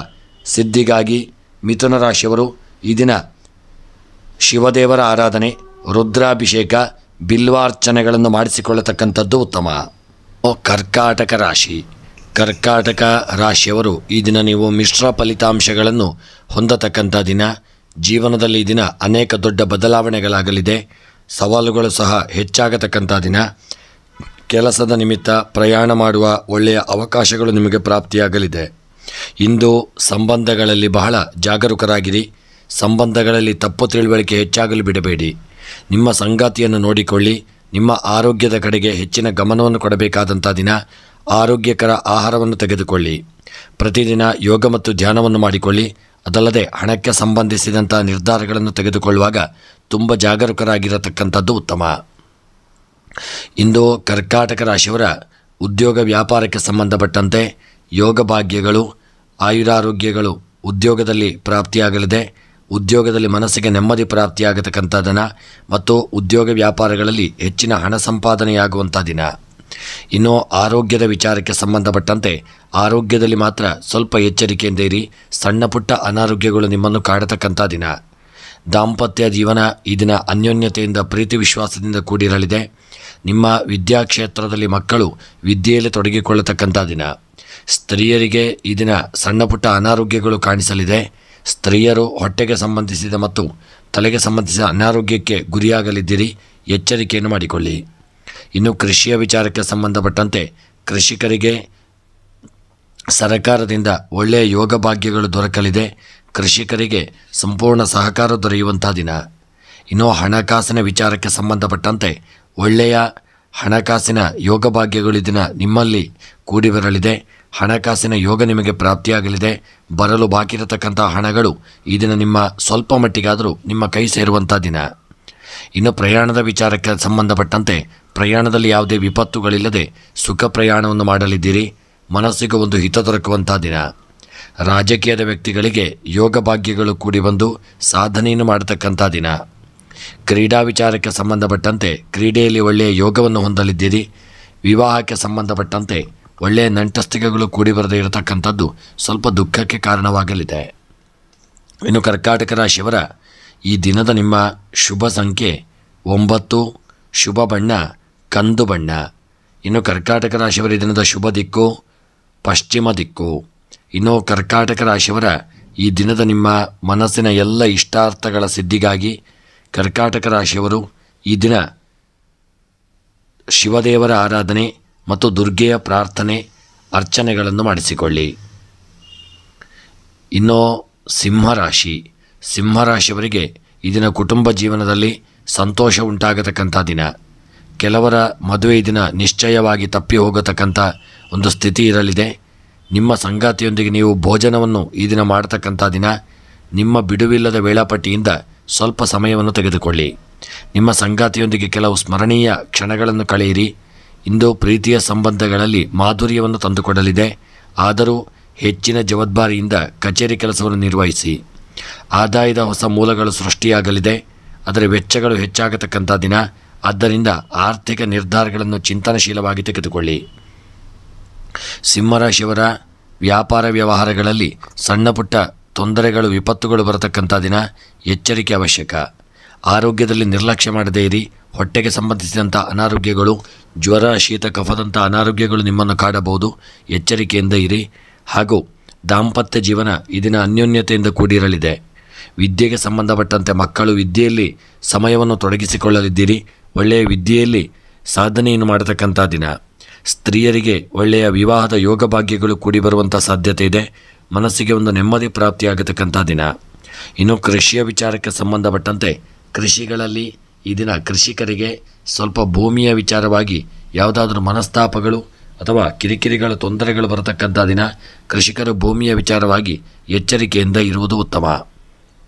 ಸಿದ್ಧಿಗಾಗಿ ಮಿಥುನ ರಾಶಿಯವರು ಈ ದಿನ ಶಿವದೇವರ ಆರಾಧನೆ, ರುದ್ರಾಭಿಷೇಕ, ಬಿಲ್ವಾರ್ಚನೆಗಳನ್ನು ಮಾಡಿಸಿಕೊಳ್ಳತಕ್ಕಂಥದ್ದು ಉತ್ತಮ. ಕರ್ಕಾಟಕ ರಾಶಿ. ಕರ್ಕಾಟಕ ರಾಶಿಯವರು ಈ ದಿನ ನೀವು ಮಿಶ್ರ ಫಲಿತಾಂಶಗಳನ್ನು ಹೊಂದತಕ್ಕಂಥ ದಿನ. ಜೀವನದಲ್ಲಿ ಈ ದಿನ ಅನೇಕ ದೊಡ್ಡ ಬದಲಾವಣೆಗಳಾಗಲಿದೆ. ಸವಾಲುಗಳು ಸಹ ಹೆಚ್ಚಾಗತಕ್ಕಂಥ ದಿನ. ಕೆಲಸದ ನಿಮಿತ್ತ ಪ್ರಯಾಣ ಮಾಡುವ ಒಳ್ಳೆಯ ಅವಕಾಶಗಳು ನಿಮಗೆ ಪ್ರಾಪ್ತಿಯಾಗಲಿದೆ. ಇಂದು ಸಂಬಂಧಗಳಲ್ಲಿ ಬಹಳ ಜಾಗರೂಕರಾಗಿರಿ. ಸಂಬಂಧಗಳಲ್ಲಿ ತಪ್ಪು ತಿಳುವಳಿಕೆ ಹೆಚ್ಚಾಗಲು ಬಿಡಬೇಡಿ. ನಿಮ್ಮ ಸಂಗಾತಿಯನ್ನು ನೋಡಿಕೊಳ್ಳಿ. ನಿಮ್ಮ ಆರೋಗ್ಯದ ಕಡೆಗೆ ಹೆಚ್ಚಿನ ಗಮನವನ್ನು ಕೊಡಬೇಕಾದಂಥ ದಿನ. ಆರೋಗ್ಯಕರ ಆಹಾರವನ್ನು ತೆಗೆದುಕೊಳ್ಳಿ. ಪ್ರತಿದಿನ ಯೋಗ ಮತ್ತು ಧ್ಯಾನವನ್ನು ಮಾಡಿಕೊಳ್ಳಿ. ಅದಲ್ಲದೆ ಹಣಕ್ಕೆ ಸಂಬಂಧಿಸಿದಂಥ ನಿರ್ಧಾರಗಳನ್ನು ತೆಗೆದುಕೊಳ್ಳುವಾಗ ತುಂಬ ಜಾಗರೂಕರಾಗಿರತಕ್ಕಂಥದ್ದು ಉತ್ತಮ. ಇಂದು ಕರ್ಕಾಟಕ ರಾಶಿಯವರ ಉದ್ಯೋಗ ವ್ಯಾಪಾರಕ್ಕೆ ಸಂಬಂಧಪಟ್ಟಂತೆ ಯೋಗ ಭಾಗ್ಯಗಳು, ಆಯುರಾರೋಗ್ಯಗಳು ಉದ್ಯೋಗದಲ್ಲಿ ಪ್ರಾಪ್ತಿಯಾಗಲಿದೆ. ಉದ್ಯೋಗದಲ್ಲಿ ಮನಸ್ಸಿಗೆ ನೆಮ್ಮದಿ ಪ್ರಾಪ್ತಿಯಾಗತಕ್ಕಂಥ ದಿನ ಮತ್ತು ಉದ್ಯೋಗ ವ್ಯಾಪಾರಗಳಲ್ಲಿ ಹೆಚ್ಚಿನ ಹಣ ಸಂಪಾದನೆಯಾಗುವಂಥ ದಿನ. ಇನ್ನು ಆರೋಗ್ಯದ ವಿಚಾರಕ್ಕೆ ಸಂಬಂಧಪಟ್ಟಂತೆ ಆರೋಗ್ಯದಲ್ಲಿ ಮಾತ್ರ ಸ್ವಲ್ಪ ಎಚ್ಚರಿಕೆಯಿಂದ ಇರಿ. ಸಣ್ಣ ಪುಟ್ಟ ಅನಾರೋಗ್ಯಗಳು ನಿಮ್ಮನ್ನು ಕಾಡತಕ್ಕಂಥ ದಿನ. ದಾಂಪತ್ಯ ಜೀವನ ಈ ದಿನ ಅನ್ಯೋನ್ಯತೆಯಿಂದ ಪ್ರೀತಿ ವಿಶ್ವಾಸದಿಂದ ಕೂಡಿರಲಿದೆ. ನಿಮ್ಮ ವಿದ್ಯಾಕ್ಷೇತ್ರದಲ್ಲಿ ಮಕ್ಕಳು ವಿದ್ಯೆಯಲ್ಲಿ ತೊಡಗಿಕೊಳ್ಳತಕ್ಕಂಥ ದಿನ. ಸ್ತ್ರೀಯರಿಗೆ ಈ ದಿನ ಸಣ್ಣ ಪುಟ್ಟ ಅನಾರೋಗ್ಯಗಳು ಕಾಣಿಸಲಿದೆ. ಸ್ತ್ರೀಯರು ಹೊಟ್ಟೆಗೆ ಸಂಬಂಧಿಸಿದ ಮತ್ತು ತಲೆಗೆ ಸಂಬಂಧಿಸಿದ ಅನಾರೋಗ್ಯಕ್ಕೆ ಗುರಿಯಾಗಲಿದ್ದೀರಿ. ಎಚ್ಚರಿಕೆಯನ್ನು ಮಾಡಿಕೊಳ್ಳಿ. ಇನ್ನು ಕೃಷಿಯ ವಿಚಾರಕ್ಕೆ ಸಂಬಂಧಪಟ್ಟಂತೆ ಕೃಷಿಕರಿಗೆ ಸರಕಾರದಿಂದ ಒಳ್ಳೆಯ ಯೋಗ ಭಾಗ್ಯಗಳು ದೊರಕಲಿದೆ. ಕೃಷಿಕರಿಗೆ ಸಂಪೂರ್ಣ ಸಹಕಾರ ದೊರೆಯುವಂಥ ದಿನ. ಇನ್ನು ಹಣಕಾಸಿನ ವಿಚಾರಕ್ಕೆ ಸಂಬಂಧಪಟ್ಟಂತೆ ಒಳ್ಳೆಯ ಹಣಕಾಸಿನ ಯೋಗ ಭಾಗ್ಯಗಳು ದಿನ ನಿಮ್ಮಲ್ಲಿ ಕೂಡಿ ಬರಲಿದೆ. ಹಣಕಾಸಿನ ಯೋಗ ನಿಮಗೆ ಪ್ರಾಪ್ತಿಯಾಗಲಿದೆ. ಬರಲು ಬಾಕಿ ಇರತಕ್ಕಂಥ ಹಣಗಳು ಈ ದಿನ ನಿಮ್ಮ ಸ್ವಲ್ಪ ಮಟ್ಟಿಗಾದರೂ ನಿಮ್ಮ ಕೈ ಸೇರುವಂಥ ದಿನ. ಇನ್ನು ಪ್ರಯಾಣದ ವಿಚಾರಕ್ಕೆ ಸಂಬಂಧಪಟ್ಟಂತೆ ಪ್ರಯಾಣದಲ್ಲಿ ಯಾವುದೇ ವಿಪತ್ತುಗಳಿಲ್ಲದೆ ಸುಖ ಪ್ರಯಾಣವನ್ನು ಮಾಡಲಿದ್ದೀರಿ. ಮನಸ್ಸಿಗೆ ಒಂದು ಹಿತ ದೊರಕುವಂಥ ದಿನ. ರಾಜಕೀಯದ ವ್ಯಕ್ತಿಗಳಿಗೆ ಯೋಗ ಭಾಗ್ಯಗಳು ಕೂಡಿ ಬಂದು ಸಾಧನೆಯನ್ನು ಮಾಡತಕ್ಕಂಥ ದಿನ. ಕ್ರೀಡಾ ವಿಚಾರಕ್ಕೆ ಸಂಬಂಧಪಟ್ಟಂತೆ ಕ್ರೀಡೆಯಲ್ಲಿ ಒಳ್ಳೆಯ ಯೋಗವನ್ನು ಹೊಂದಲಿದ್ದೀರಿ. ವಿವಾಹಕ್ಕೆ ಸಂಬಂಧಪಟ್ಟಂತೆ ಒಳ್ಳೆಯ ನಂಟಸ್ತಿಕೆಗಳು ಕೂಡಿ ಬರದೇ ಇರತಕ್ಕಂಥದ್ದು ಸ್ವಲ್ಪ ದುಃಖಕ್ಕೆ ಕಾರಣವಾಗಲಿದೆ. ಇನ್ನು ಕರ್ಕಾಟಕ ರಾಶಿಯವರ ಈ ದಿನದ ನಿಮ್ಮ ಶುಭ ಸಂಖ್ಯೆ 9, ಶುಭ ಬಣ್ಣ ಕಂದು ಬಣ್ಣ. ಇನ್ನು ಕರ್ಕಾಟಕ ರಾಶಿಯವರ ಈ ದಿನದ ಶುಭ ದಿಕ್ಕು ಪಶ್ಚಿಮ ದಿಕ್ಕು. ಇನ್ನು ಕರ್ಕಾಟಕ ರಾಶಿಯವರ ಈ ದಿನದ ನಿಮ್ಮ ಮನಸ್ಸಿನ ಎಲ್ಲ ಇಷ್ಟಾರ್ಥಗಳ ಸಿದ್ಧಿಗಾಗಿ ಕರ್ಕಾಟಕ ರಾಶಿಯವರು ಈ ದಿನ ಶಿವದೇವರ ಆರಾಧನೆ ಮತ್ತು ದುರ್ಗೆಯ ಪ್ರಾರ್ಥನೆ ಅರ್ಚನೆಗಳನ್ನು ಮಾಡಿಸಿಕೊಳ್ಳಿ. ಇನ್ನು ಸಿಂಹರಾಶಿ. ಸಿಂಹರಾಶಿಯವರಿಗೆ ಈ ದಿನ ಕುಟುಂಬ ಜೀವನದಲ್ಲಿ ಸಂತೋಷ ಉಂಟಾಗತಕ್ಕಂಥ ದಿನ. ಕೆಲವರ ಮದುವೆ ಈ ದಿನ ನಿಶ್ಚಯವಾಗಿ ತಪ್ಪಿ ಹೋಗತಕ್ಕಂಥ ಒಂದು ಸ್ಥಿತಿ ಇರಲಿದೆ. ನಿಮ್ಮ ಸಂಗಾತಿಯೊಂದಿಗೆ ನೀವು ಭೋಜನವನ್ನು ಈ ದಿನ ಮಾಡತಕ್ಕಂಥ ದಿನ. ನಿಮ್ಮ ಬಿಡುವಿಲ್ಲದ ವೇಳಾಪಟ್ಟಿಯಿಂದ ಸ್ವಲ್ಪ ಸಮಯವನ್ನು ತೆಗೆದುಕೊಳ್ಳಿ. ನಿಮ್ಮ ಸಂಗಾತಿಯೊಂದಿಗೆ ಕೆಲವು ಸ್ಮರಣೀಯ ಕ್ಷಣಗಳನ್ನು ಕಳೆಯಿರಿ. ಇಂದು ಪ್ರೀತಿಯ ಸಂಬಂಧಗಳಲ್ಲಿ ಮಾಧುರ್ಯವನ್ನು ತಂದುಕೊಡಲಿದೆ. ಆದರೂ ಹೆಚ್ಚಿನ ಜವಾಬ್ದಾರಿಯಿಂದ ಕಚೇರಿ ಕೆಲಸವನ್ನು ನಿರ್ವಹಿಸಿ. ಆದಾಯದ ಹೊಸ ಮೂಲಗಳು ಸೃಷ್ಟಿಯಾಗಲಿದೆ. ಅದರ ವೆಚ್ಚಗಳು ಹೆಚ್ಚಾಗತಕ್ಕಂಥ ದಿನ. ಆದ್ದರಿಂದ ಆರ್ಥಿಕ ನಿರ್ಧಾರಗಳನ್ನು ಚಿಂತನಶೀಲವಾಗಿ ತೆಗೆದುಕೊಳ್ಳಿ. ಸಿಂಹರಾಶಿಯವರ ವ್ಯಾಪಾರ ವ್ಯವಹಾರಗಳಲ್ಲಿ ಸಣ್ಣ ಪುಟ್ಟ ತೊಂದರೆಗಳು ವಿಪತ್ತುಗಳು ಬರತಕ್ಕಂಥ ದಿನ. ಎಚ್ಚರಿಕೆ ಅವಶ್ಯಕ. ಆರೋಗ್ಯದಲ್ಲಿ ನಿರ್ಲಕ್ಷ್ಯ ಮಾಡದೇ ಇರಿ. ಹೊಟ್ಟೆಗೆ ಸಂಬಂಧಿಸಿದಂಥ ಅನಾರೋಗ್ಯಗಳು, ಜ್ವರ, ಶೀತ, ಕಫದಂಥ ಅನಾರೋಗ್ಯಗಳು ನಿಮ್ಮನ್ನು ಕಾಡಬಹುದು. ಎಚ್ಚರಿಕೆಯಿಂದ ಇರಿ. ಹಾಗೂ ದಾಂಪತ್ಯ ಜೀವನ ಈ ದಿನ ಅನ್ಯೋನ್ಯತೆಯಿಂದ ಕೂಡಿರಲಿದೆ. ವಿದ್ಯೆಗೆ ಸಂಬಂಧಪಟ್ಟಂತೆ ಮಕ್ಕಳು ವಿದ್ಯೆಯಲ್ಲಿ ಸಮಯವನ್ನು ತೊಡಗಿಸಿಕೊಳ್ಳಲಿದ್ದೀರಿ. ಒಳ್ಳೆಯ ವಿದ್ಯೆಯಲ್ಲಿ ಸಾಧನೆಯನ್ನು ಮಾಡತಕ್ಕಂಥ ದಿನ. ಸ್ತ್ರೀಯರಿಗೆ ಒಳ್ಳೆಯ ವಿವಾಹದ ಯೋಗ ಭಾಗ್ಯಗಳು ಕೂಡಿ ಬರುವಂಥ ಸಾಧ್ಯತೆ ಇದೆ. ಮನಸ್ಸಿಗೆ ಒಂದು ನೆಮ್ಮದಿ ಪ್ರಾಪ್ತಿಯಾಗತಕ್ಕಂಥ ದಿನ. ಇನ್ನು ಕೃಷಿಯ ವಿಚಾರಕ್ಕೆ ಸಂಬಂಧಪಟ್ಟಂತೆ ಕೃಷಿಗಳಲ್ಲಿ ಈ ದಿನ ಕೃಷಿಕರಿಗೆ ಸ್ವಲ್ಪ ಭೂಮಿಯ ವಿಚಾರವಾಗಿ ಯಾವುದಾದ್ರೂ ಮನಸ್ತಾಪಗಳು ಅಥವಾ ಕಿರಿಕಿರಿಗಳ ತೊಂದರೆಗಳು ಬರತಕ್ಕಂಥ ದಿನ. ಕೃಷಿಕರು ಭೂಮಿಯ ವಿಚಾರವಾಗಿ ಎಚ್ಚರಿಕೆಯಿಂದ ಇರುವುದು ಉತ್ತಮ.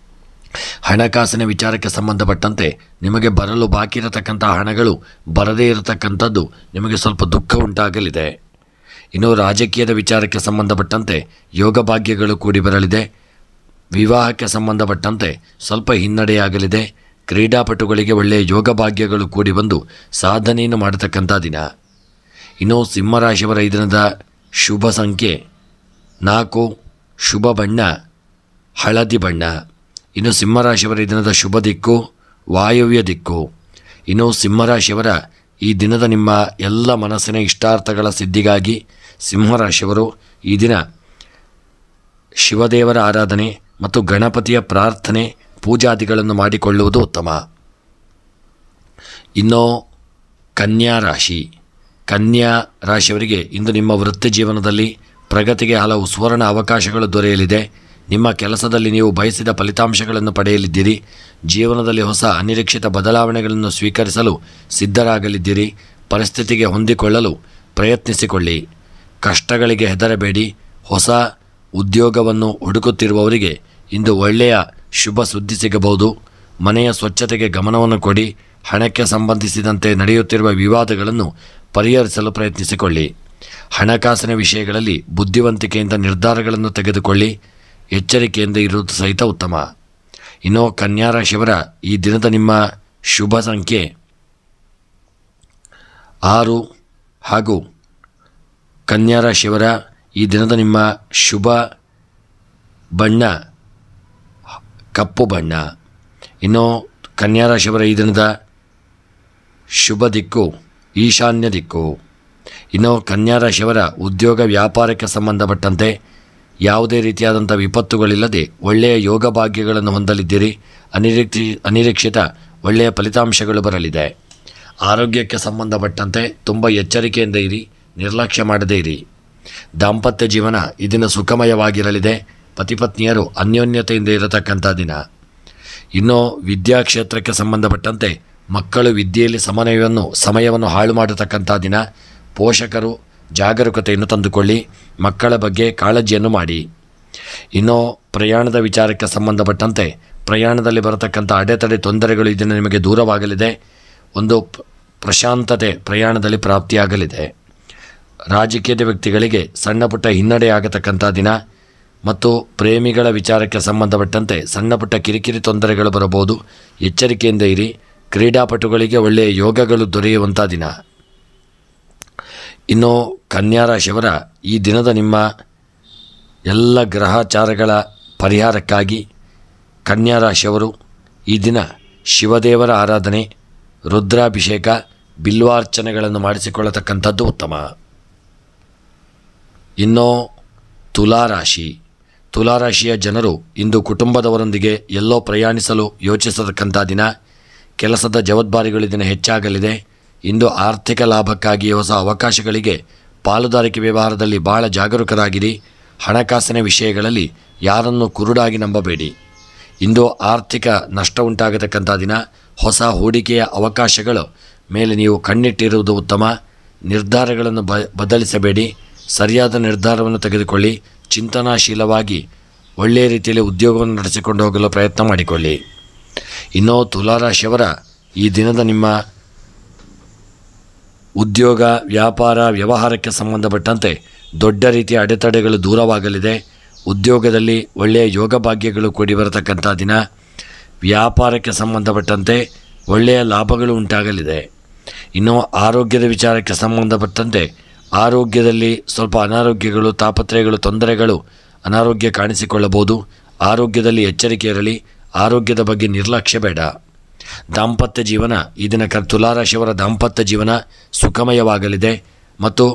ಹಣಕಾಸಿನ ವಿಚಾರಕ್ಕೆ ಸಂಬಂಧಪಟ್ಟಂತೆ ನಿಮಗೆ ಬರಲು ಬಾಕಿ ಇರತಕ್ಕಂಥ ಹಣಗಳು ಬರದೇ ಇರತಕ್ಕಂಥದ್ದು ನಿಮಗೆ ಸ್ವಲ್ಪ ದುಃಖ ಉಂಟಾಗಲಿದೆ. ಇನ್ನು ರಾಜಕೀಯದ ವಿಚಾರಕ್ಕೆ ಸಂಬಂಧಪಟ್ಟಂತೆ ಯೋಗ ಭಾಗ್ಯಗಳು ಕೂಡಿ ಬರಲಿದೆ. ವಿವಾಹಕ್ಕೆ ಸಂಬಂಧಪಟ್ಟಂತೆ ಸ್ವಲ್ಪ ಹಿನ್ನಡೆಯಾಗಲಿದೆ. ಕ್ರೀಡಾಪಟುಗಳಿಗೆ ಒಳ್ಳೆಯ ಯೋಗ ಭಾಗ್ಯಗಳು ಕೂಡಿ ಬಂದು ಸಾಧನೆಯನ್ನು ಮಾಡತಕ್ಕಂಥ ದಿನ. ಇನ್ನು ಸಿಂಹರಾಶಿಯವರ ಈ ದಿನದ ಶುಭ ಸಂಖ್ಯೆ 4, ಶುಭ ಬಣ್ಣ ಹಳದಿ ಬಣ್ಣ. ಇನ್ನು ಸಿಂಹರಾಶಿಯವರ ಈ ದಿನದ ಶುಭ ದಿಕ್ಕು ವಾಯವ್ಯ ದಿಕ್ಕು. ಇನ್ನು ಸಿಂಹರಾಶಿಯವರ ಈ ದಿನದ ನಿಮ್ಮ ಎಲ್ಲ ಮನಸ್ಸಿನ ಇಷ್ಟಾರ್ಥಗಳ ಸಿದ್ಧಿಗಾಗಿ ಸಿಂಹರಾಶಿಯವರು ಈ ದಿನ ಶಿವದೇವರ ಆರಾಧನೆ ಮತ್ತು ಗಣಪತಿಯ ಪ್ರಾರ್ಥನೆ ಪೂಜಾದಿಗಳನ್ನು ಮಾಡಿಕೊಳ್ಳುವುದು ಉತ್ತಮ. ಇನ್ನು ಕನ್ಯಾ ರಾಶಿಯವರಿಗೆ ಇಂದು ನಿಮ್ಮ ವೃತ್ತಿ ಜೀವನದಲ್ಲಿ ಪ್ರಗತಿಗೆ ಹಲವು ಸುವರ್ಣ ಅವಕಾಶಗಳು ದೊರೆಯಲಿದೆ. ನಿಮ್ಮ ಕೆಲಸದಲ್ಲಿ ನೀವು ಬಯಸಿದ ಫಲಿತಾಂಶಗಳನ್ನು ಪಡೆಯಲಿದ್ದೀರಿ. ಜೀವನದಲ್ಲಿ ಹೊಸ ಅನಿರೀಕ್ಷಿತ ಬದಲಾವಣೆಗಳನ್ನು ಸ್ವೀಕರಿಸಲು ಸಿದ್ಧರಾಗಲಿದ್ದೀರಿ. ಪರಿಸ್ಥಿತಿಗೆ ಹೊಂದಿಕೊಳ್ಳಲು ಪ್ರಯತ್ನಿಸಿಕೊಳ್ಳಿ. ಕಷ್ಟಗಳಿಗೆ ಹೆದರಬೇಡಿ. ಹೊಸ ಉದ್ಯೋಗವನ್ನು ಹುಡುಕುತ್ತಿರುವವರಿಗೆ ಇಂದು ಒಳ್ಳೆಯ ಶುಭ ಸುದ್ದಿ ಸಿಗಬಹುದು. ಮನೆಯ ಸ್ವಚ್ಛತೆಗೆ ಗಮನವನ್ನು ಕೊಡಿ. ಹಣಕ್ಕೆ ಸಂಬಂಧಿಸಿದಂತೆ ನಡೆಯುತ್ತಿರುವ ವಿವಾದಗಳನ್ನು ಪರಿಹರಿಸಲು ಪ್ರಯತ್ನಿಸಿಕೊಳ್ಳಿ. ಹಣಕಾಸಿನ ವಿಷಯಗಳಲ್ಲಿ ಬುದ್ಧಿವಂತಿಕೆಯಿಂದ ನಿರ್ಧಾರಗಳನ್ನು ತೆಗೆದುಕೊಳ್ಳಿ. ಎಚ್ಚರಿಕೆಯಿಂದ ಇರುವುದು ಸಹಿತ ಉತ್ತಮ. ಇನ್ನು ಕನ್ಯಾ ರಾಶಿಯವರ ಈ ದಿನದ ನಿಮ್ಮ ಶುಭ ಸಂಖ್ಯೆ 6 ಹಾಗೂ ಕನ್ಯಾ ರಾಶಿಯವರ ಈ ದಿನದ ನಿಮ್ಮ ಶುಭ ಬಣ್ಣ ಕಪ್ಪು ಬಣ್ಣ. ಇನ್ನು ಕನ್ಯಾ ರಾಶಿಯವರ ಈ ದಿನದ ಶುಭ ದಿಕ್ಕು ಈಶಾನ್ಯ ದಿಕ್ಕು. ಇನ್ನು ಕನ್ಯಾ ರಾಶಿಯವರ ಉದ್ಯೋಗ ವ್ಯಾಪಾರಕ್ಕೆ ಸಂಬಂಧಪಟ್ಟಂತೆ ಯಾವುದೇ ರೀತಿಯಾದಂಥ ವಿಪತ್ತುಗಳಿಲ್ಲದೆ ಒಳ್ಳೆಯ ಯೋಗ ಭಾಗ್ಯಗಳನ್ನು ಹೊಂದಲಿದ್ದೀರಿ. ಅನಿರೀಕ್ಷಿತ ಒಳ್ಳೆಯ ಫಲಿತಾಂಶಗಳು ಬರಲಿದೆ. ಆರೋಗ್ಯಕ್ಕೆ ಸಂಬಂಧಪಟ್ಟಂತೆ ತುಂಬ ಎಚ್ಚರಿಕೆಯಿಂದ ಇರಿ, ನಿರ್ಲಕ್ಷ್ಯ ಮಾಡದೇ ಇರಿ. ದಾಂಪತ್ಯ ಜೀವನ ಈ ದಿನ ಸುಖಮಯವಾಗಿರಲಿದೆ. ಪತಿಪತ್ನಿಯರು ಅನ್ಯೋನ್ಯತೆಯಿಂದ ಇರತಕ್ಕಂಥ ದಿನ. ಇನ್ನು ವಿದ್ಯಾಕ್ಷೇತ್ರಕ್ಕೆ ಸಂಬಂಧಪಟ್ಟಂತೆ ಮಕ್ಕಳು ವಿದ್ಯೆಯಲ್ಲಿ ಸಮಯವನ್ನು ಹಾಳು ಮಾಡತಕ್ಕಂಥ ದಿನ. ಪೋಷಕರು ಜಾಗರೂಕತೆಯನ್ನು ತಂದುಕೊಳ್ಳಿ. ಮಕ್ಕಳ ಬಗ್ಗೆ ಕಾಳಜಿಯನ್ನು ಮಾಡಿ. ಇನ್ನು ಪ್ರಯಾಣದ ವಿಚಾರಕ್ಕೆ ಸಂಬಂಧಪಟ್ಟಂತೆ ಪ್ರಯಾಣದಲ್ಲಿ ಬರತಕ್ಕಂಥ ಅಡೆತಡೆ ತೊಂದರೆಗಳು ಈ ದಿನ ನಿಮಗೆ ದೂರವಾಗಲಿದೆ. ಒಂದು ಪ್ರಶಾಂತತೆ ಪ್ರಯಾಣದಲ್ಲಿ ಪ್ರಾಪ್ತಿಯಾಗಲಿದೆ. ರಾಜಕೀಯದ ವ್ಯಕ್ತಿಗಳಿಗೆ ಸಣ್ಣ ಪುಟ್ಟ ಹಿನ್ನಡೆಯಾಗತಕ್ಕಂಥ ದಿನ ಮತ್ತು ಪ್ರೇಮಿಗಳ ವಿಚಾರಕ್ಕೆ ಸಂಬಂಧಪಟ್ಟಂತೆ ಸಣ್ಣ ಪುಟ್ಟ ಕಿರಿಕಿರಿ ತೊಂದರೆಗಳು ಬರಬಹುದು. ಎಚ್ಚರಿಕೆಯಿಂದ ಇರಿ. ಕ್ರೀಡಾಪಟುಗಳಿಗೆ ಒಳ್ಳೆಯ ಯೋಗಗಳು ದೊರೆಯುವಂಥ ದಿನ. ಇನ್ನು ಕನ್ಯಾ ರಾಶಿಯವರ ಈ ದಿನದ ನಿಮ್ಮ ಎಲ್ಲ ಗ್ರಹಚಾರಗಳ ಪರಿಹಾರಕ್ಕಾಗಿ ಕನ್ಯಾ ರಾಶಿಯವರು ಈ ದಿನ ಶಿವದೇವರ ಆರಾಧನೆ, ರುದ್ರಾಭಿಷೇಕ, ಬಿಲ್ವಾರ್ಚನೆಗಳನ್ನು ಮಾಡಿಸಿಕೊಳ್ಳತಕ್ಕಂಥದ್ದು ಉತ್ತಮ. ಇನ್ನು ತುಲಾರಾಶಿಯ ಜನರು ಇಂದು ಕುಟುಂಬದವರೊಂದಿಗೆ ಎಲ್ಲೋ ಪ್ರಯಾಣಿಸಲು ಯೋಚಿಸತಕ್ಕಂಥ ದಿನ. ಕೆಲಸದ ಜವಾಬ್ದಾರಿಗಳು ದಿನ ಹೆಚ್ಚಾಗಲಿದೆ. ಇಂದು ಆರ್ಥಿಕ ಲಾಭಕ್ಕಾಗಿ ಹೊಸ ಅವಕಾಶಗಳಿಗೆ ಪಾಲುದಾರಿಕೆ ವ್ಯವಹಾರದಲ್ಲಿ ಬಹಳ ಜಾಗರೂಕರಾಗಿರಿ. ಹಣಕಾಸಿನ ವಿಷಯಗಳಲ್ಲಿ ಯಾರನ್ನು ಕುರುಡಾಗಿ ನಂಬಬೇಡಿ. ಇಂದು ಆರ್ಥಿಕ ನಷ್ಟ ಉಂಟಾಗತಕ್ಕಂಥ ದಿನ. ಹೊಸ ಹೂಡಿಕೆಯ ಅವಕಾಶಗಳ ಮೇಲೆ ನೀವು ಕಣ್ಣಿಟ್ಟಿರುವುದು ಉತ್ತಮ. ನಿರ್ಧಾರಗಳನ್ನು ಬದಲಿಸಬೇಡಿ. ಸರಿಯಾದ ನಿರ್ಧಾರವನ್ನು ತೆಗೆದುಕೊಳ್ಳಿ. ಚಿಂತನಾಶೀಲವಾಗಿ ಒಳ್ಳೆಯ ರೀತಿಯಲ್ಲಿ ಉದ್ಯೋಗವನ್ನು ನಡೆಸಿಕೊಂಡು ಹೋಗಲು ಪ್ರಯತ್ನ ಮಾಡಿಕೊಳ್ಳಿ. ಇನ್ನು ತುಲಾರಾಶಿಯವರ ಈ ದಿನದ ನಿಮ್ಮ ಉದ್ಯೋಗ ವ್ಯಾಪಾರ ವ್ಯವಹಾರಕ್ಕೆ ಸಂಬಂಧಪಟ್ಟಂತೆ ದೊಡ್ಡ ರೀತಿಯ ಅಡೆತಡೆಗಳು ದೂರವಾಗಲಿದೆ. ಉದ್ಯೋಗದಲ್ಲಿ ಒಳ್ಳೆಯ ಯೋಗ ಭಾಗ್ಯಗಳು ಕೂಡಿ ಬರತಕ್ಕಂಥ ದಿನ. ವ್ಯಾಪಾರಕ್ಕೆ ಸಂಬಂಧಪಟ್ಟಂತೆ ಒಳ್ಳೆಯ ಲಾಭಗಳು ಉಂಟಾಗಲಿದೆ. ಇನ್ನು ಆರೋಗ್ಯದ ವಿಚಾರಕ್ಕೆ ಸಂಬಂಧಪಟ್ಟಂತೆ ಆರೋಗ್ಯದಲ್ಲಿ ಸ್ವಲ್ಪ ಅನಾರೋಗ್ಯಗಳು, ತಾಪತ್ರಯಗಳು, ತೊಂದರೆಗಳು, ಅನಾರೋಗ್ಯ ಕಾಣಿಸಿಕೊಳ್ಳಬಹುದು. ಆರೋಗ್ಯದಲ್ಲಿ ಎಚ್ಚರಿಕೆ ಇರಲಿ. ಆರೋಗ್ಯದ ಬಗ್ಗೆ ನಿರ್ಲಕ್ಷ್ಯ ಬೇಡ. ದಾಂಪತ್ಯ ಜೀವನ ಈ ದಿನ ತುಲಾರಾಶಿಯವರ ದಾಂಪತ್ಯ ಜೀವನ ಸುಖಮಯವಾಗಲಿದೆ ಮತ್ತು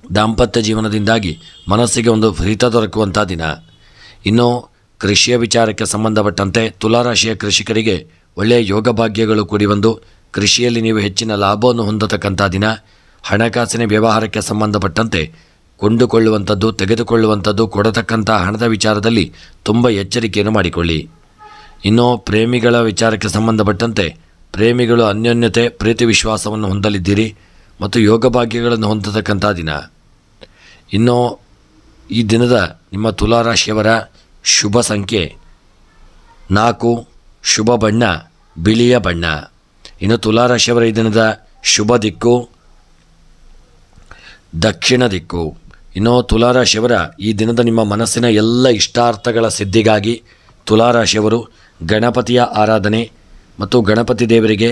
ದಾಂಪತ್ಯ ಜೀವನದಿಂದಾಗಿ ಮನಸ್ಸಿಗೆ ಒಂದು ಹಿತ ದೊರಕುವಂಥ ದಿನ. ಇನ್ನು ಕೃಷಿಯ ವಿಚಾರಕ್ಕೆ ಸಂಬಂಧಪಟ್ಟಂತೆ ತುಲಾರಾಶಿಯ ಕೃಷಿಕರಿಗೆ ಒಳ್ಳೆಯ ಯೋಗ ಭಾಗ್ಯಗಳು ಕೂಡಿ ಬಂದು ಕೃಷಿಯಲ್ಲಿ ನೀವು ಹೆಚ್ಚಿನ ಲಾಭವನ್ನು ಹೊಂದತಕ್ಕಂಥ ದಿನ. ಹಣಕಾಸಿನ ವ್ಯವಹಾರಕ್ಕೆ ಸಂಬಂಧಪಟ್ಟಂತೆ ಕೊಂಡುಕೊಳ್ಳುವಂಥದ್ದು, ತೆಗೆದುಕೊಳ್ಳುವಂಥದ್ದು, ಕೊಡತಕ್ಕಂಥ ಹಣದ ವಿಚಾರದಲ್ಲಿ ತುಂಬ ಎಚ್ಚರಿಕೆಯನ್ನು ಮಾಡಿಕೊಳ್ಳಿ. ಇನ್ನು ಪ್ರೇಮಿಗಳ ವಿಚಾರಕ್ಕೆ ಸಂಬಂಧಪಟ್ಟಂತೆ ಪ್ರೇಮಿಗಳು ಅನ್ಯೋನ್ಯತೆ, ಪ್ರೀತಿ ವಿಶ್ವಾಸವನ್ನು ಹೊಂದಲಿದ್ದೀರಿ ಮತ್ತು ಯೋಗ ಭಾಗ್ಯಗಳನ್ನು ಹೊಂದತಕ್ಕಂಥ ದಿನ. ಇನ್ನು ಈ ದಿನದ ನಿಮ್ಮ ತುಲಾರಾಶಿಯವರ ಶುಭ ಸಂಖ್ಯೆ 4, ಶುಭ ಬಣ್ಣ ಬಿಳಿಯ ಬಣ್ಣ. ಇನ್ನು ತುಲಾರಾಶಿಯವರ ಈ ದಿನದ ಶುಭ ದಿಕ್ಕು ದಕ್ಷಿಣ ದಿಕ್ಕು. ಇನ್ನು ತುಲಾರಾಶಿಯವರ ಈ ದಿನದ ನಿಮ್ಮ ಮನಸ್ಸಿನ ಎಲ್ಲ ಇಷ್ಟಾರ್ಥಗಳ ಸಿದ್ಧಿಗಾಗಿ ತುಲಾರಾಶಿಯವರು ಗಣಪತಿಯ ಆರಾಧನೆ ಮತ್ತು ಗಣಪತಿ ದೇವರಿಗೆ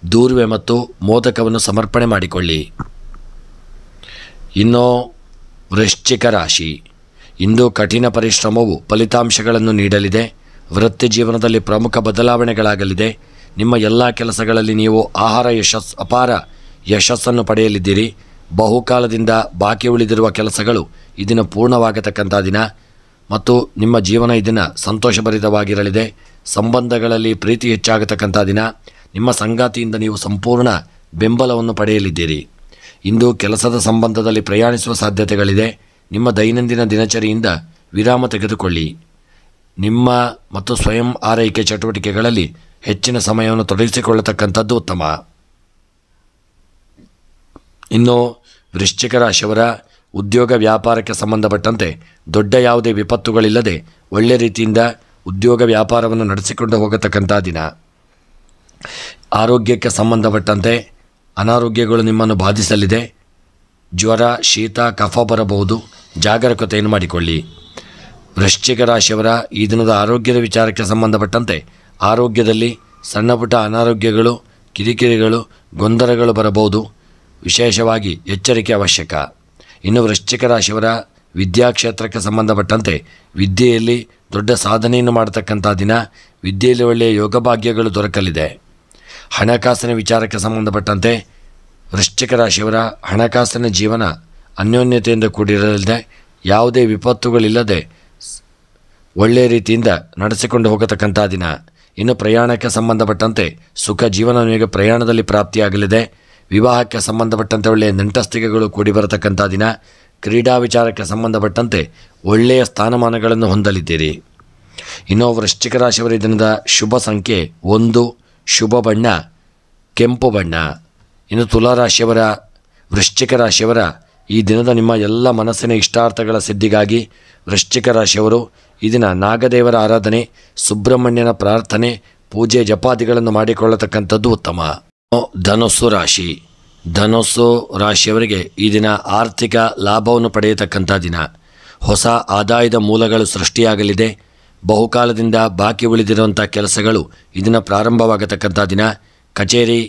ದೂರ್ವೆ ಮತ್ತು ಮೋದಕವನ್ನು ಸಮರ್ಪಣೆ ಮಾಡಿಕೊಳ್ಳಿ. ಇನ್ನು ವೃಶ್ಚಿಕ ರಾಶಿ, ಇಂದು ಕಠಿಣ ಪರಿಶ್ರಮವು ಫಲಿತಾಂಶಗಳನ್ನು ನೀಡಲಿದೆ. ವೃತ್ತಿ ಜೀವನದಲ್ಲಿ ಪ್ರಮುಖ ಬದಲಾವಣೆಗಳಾಗಲಿದೆ. ನಿಮ್ಮ ಎಲ್ಲ ಕೆಲಸಗಳಲ್ಲಿ ನೀವು ಅಪಾರ ಯಶಸ್ಸನ್ನು ಪಡೆಯಲಿದ್ದೀರಿ. ಬಹುಕಾಲದಿಂದ ಬಾಕಿ ಉಳಿದಿರುವ ಕೆಲಸಗಳು ಈ ದಿನ ಪೂರ್ಣವಾಗತಕ್ಕಂಥ ದಿನ ಮತ್ತು ನಿಮ್ಮ ಜೀವನ ಈ ದಿನ ಸಂತೋಷಭರಿತವಾಗಿರಲಿದೆ. ಸಂಬಂಧಗಳಲ್ಲಿ ಪ್ರೀತಿ ಹೆಚ್ಚಾಗತಕ್ಕಂಥ ದಿನ. ನಿಮ್ಮ ಸಂಗಾತಿಯಿಂದ ನೀವು ಸಂಪೂರ್ಣ ಬೆಂಬಲವನ್ನು ಪಡೆಯಲಿದ್ದೀರಿ. ಇಂದು ಕೆಲಸದ ಸಂಬಂಧದಲ್ಲಿ ಪ್ರಯಾಣಿಸುವ ಸಾಧ್ಯತೆಗಳಿದೆ. ನಿಮ್ಮ ದೈನಂದಿನ ದಿನಚರಿಯಿಂದ ವಿರಾಮ ತೆಗೆದುಕೊಳ್ಳಿ. ನಿಮ್ಮ ಮತ್ತು ಸ್ವಯಂ ಆರೈಕೆ ಚಟುವಟಿಕೆಗಳಲ್ಲಿ ಹೆಚ್ಚಿನ ಸಮಯವನ್ನು ತೊಡಗಿಸಿಕೊಳ್ಳತಕ್ಕಂಥದ್ದು ಉತ್ತಮ. ಇನ್ನು ವೃಶ್ಚಿಕ ರಾಶಿಯವರ ಉದ್ಯೋಗ ವ್ಯಾಪಾರಕ್ಕೆ ಸಂಬಂಧಪಟ್ಟಂತೆ ದೊಡ್ಡ ಯಾವುದೇ ವಿಪತ್ತುಗಳಿಲ್ಲದೆ ಒಳ್ಳೆ ರೀತಿಯಿಂದ ಉದ್ಯೋಗ ವ್ಯಾಪಾರವನ್ನು ನಡೆಸಿಕೊಂಡು ಹೋಗತಕ್ಕಂಥ ದಿನ. ಆರೋಗ್ಯಕ್ಕೆ ಸಂಬಂಧಪಟ್ಟಂತೆ ಅನಾರೋಗ್ಯಗಳು ನಿಮ್ಮನ್ನು ಬಾಧಿಸಲಿದೆ. ಜ್ವರ, ಶೀತ, ಕಫ ಬರಬಹುದು. ಜಾಗರೂಕತೆಯನ್ನು ಮಾಡಿಕೊಳ್ಳಿ. ವೃಶ್ಚಿಕ ರಾಶಿಯವರ ಈ ದಿನದ ಆರೋಗ್ಯದ ವಿಚಾರಕ್ಕೆ ಸಂಬಂಧಪಟ್ಟಂತೆ ಆರೋಗ್ಯದಲ್ಲಿ ಸಣ್ಣ ಪುಟ್ಟ ಅನಾರೋಗ್ಯಗಳು, ಕಿರಿಕಿರಿಗಳು, ಗೊಂದಲಗಳು ಬರಬಹುದು. ವಿಶೇಷವಾಗಿ ಎಚ್ಚರಿಕೆ ಅವಶ್ಯಕ. ಇನ್ನು ವೃಶ್ಚಿಕ ರಾಶಿಯವರ ವಿದ್ಯಾಕ್ಷೇತ್ರಕ್ಕೆ ಸಂಬಂಧಪಟ್ಟಂತೆ ವಿದ್ಯೆಯಲ್ಲಿ ದೊಡ್ಡ ಸಾಧನೆಯನ್ನು ಮಾಡತಕ್ಕಂಥ ದಿನ. ವಿದ್ಯೆಯಲ್ಲಿ ಒಳ್ಳೆಯ ಯೋಗಭಾಗ್ಯಗಳು ದೊರಕಲಿದೆ. ಹಣಕಾಸಿನ ವಿಚಾರಕ್ಕೆ ಸಂಬಂಧಪಟ್ಟಂತೆ ವೃಶ್ಚಿಕ ರಾಶಿಯವರ ಹಣಕಾಸಿನ ಜೀವನ ಅನ್ಯೋನ್ಯತೆಯಿಂದ ಕೂಡಿರಲಿದೆ. ಯಾವುದೇ ವಿಪತ್ತುಗಳಿಲ್ಲದೆ ಒಳ್ಳೆಯ ರೀತಿಯಿಂದ ನಡೆಸಿಕೊಂಡು ಹೋಗತಕ್ಕಂಥ ದಿನ. ಇನ್ನು ಪ್ರಯಾಣಕ್ಕೆ ಸಂಬಂಧಪಟ್ಟಂತೆ ಸುಖ ಜೀವನ ನಿಮಗೆ ಪ್ರಯಾಣದಲ್ಲಿ ಪ್ರಾಪ್ತಿಯಾಗಲಿದೆ. ವಿವಾಹಕ್ಕೆ ಸಂಬಂಧಪಟ್ಟಂತೆ ಒಳ್ಳೆಯ ನೆಂಟಸ್ತಿಕೆಗಳು ಕೂಡಿ ಬರತಕ್ಕಂಥ ದಿನ. ಕ್ರೀಡಾ ವಿಚಾರಕ್ಕೆ ಸಂಬಂಧಪಟ್ಟಂತೆ ಒಳ್ಳೆಯ ಸ್ಥಾನಮಾನಗಳನ್ನು ಹೊಂದಲಿದ್ದೀರಿ. ಇನ್ನು ವೃಶ್ಚಿಕ ರಾಶಿಯವರ ದಿನದ ಶುಭ ಸಂಖ್ಯೆ 1, ಶುಭ ಬಣ್ಣ ಕೆಂಪು ಬಣ್ಣ. ಇನ್ನು ತುಲಾರಾಶಿಯವರ ವೃಶ್ಚಿಕ ರಾಶಿಯವರ ಈ ದಿನದ ನಿಮ್ಮ ಎಲ್ಲ ಮನಸ್ಸಿನ ಇಷ್ಟಾರ್ಥಗಳ ಸಿದ್ಧಿಗಾಗಿ ವೃಶ್ಚಿಕ ರಾಶಿಯವರು ಈ ದಿನ ನಾಗದೇವರ ಆರಾಧನೆ, ಸುಬ್ರಹ್ಮಣ್ಯನ ಪ್ರಾರ್ಥನೆ, ಪೂಜೆ, ಜಪಾದಿಗಳನ್ನು ಮಾಡಿಕೊಳ್ಳತಕ್ಕಂಥದ್ದು ಉತ್ತಮ. ಧನುಸ್ಸು ರಾಶಿ, ಧನುಸ್ಸು ರಾಶಿಯವರಿಗೆ ಈ ದಿನ ಆರ್ಥಿಕ ಲಾಭವನ್ನು ಪಡೆಯತಕ್ಕಂಥ ದಿನ. ಹೊಸ ಆದಾಯದ ಮೂಲಗಳು ಸೃಷ್ಟಿಯಾಗಲಿದೆ. ಬಹುಕಾಲದಿಂದ ಬಾಕಿ ಉಳಿದಿರುವಂಥ ಕೆಲಸಗಳು ಇದನ್ನು ಪ್ರಾರಂಭವಾಗತಕ್ಕಂಥ ದಿನ. ಕಚೇರಿ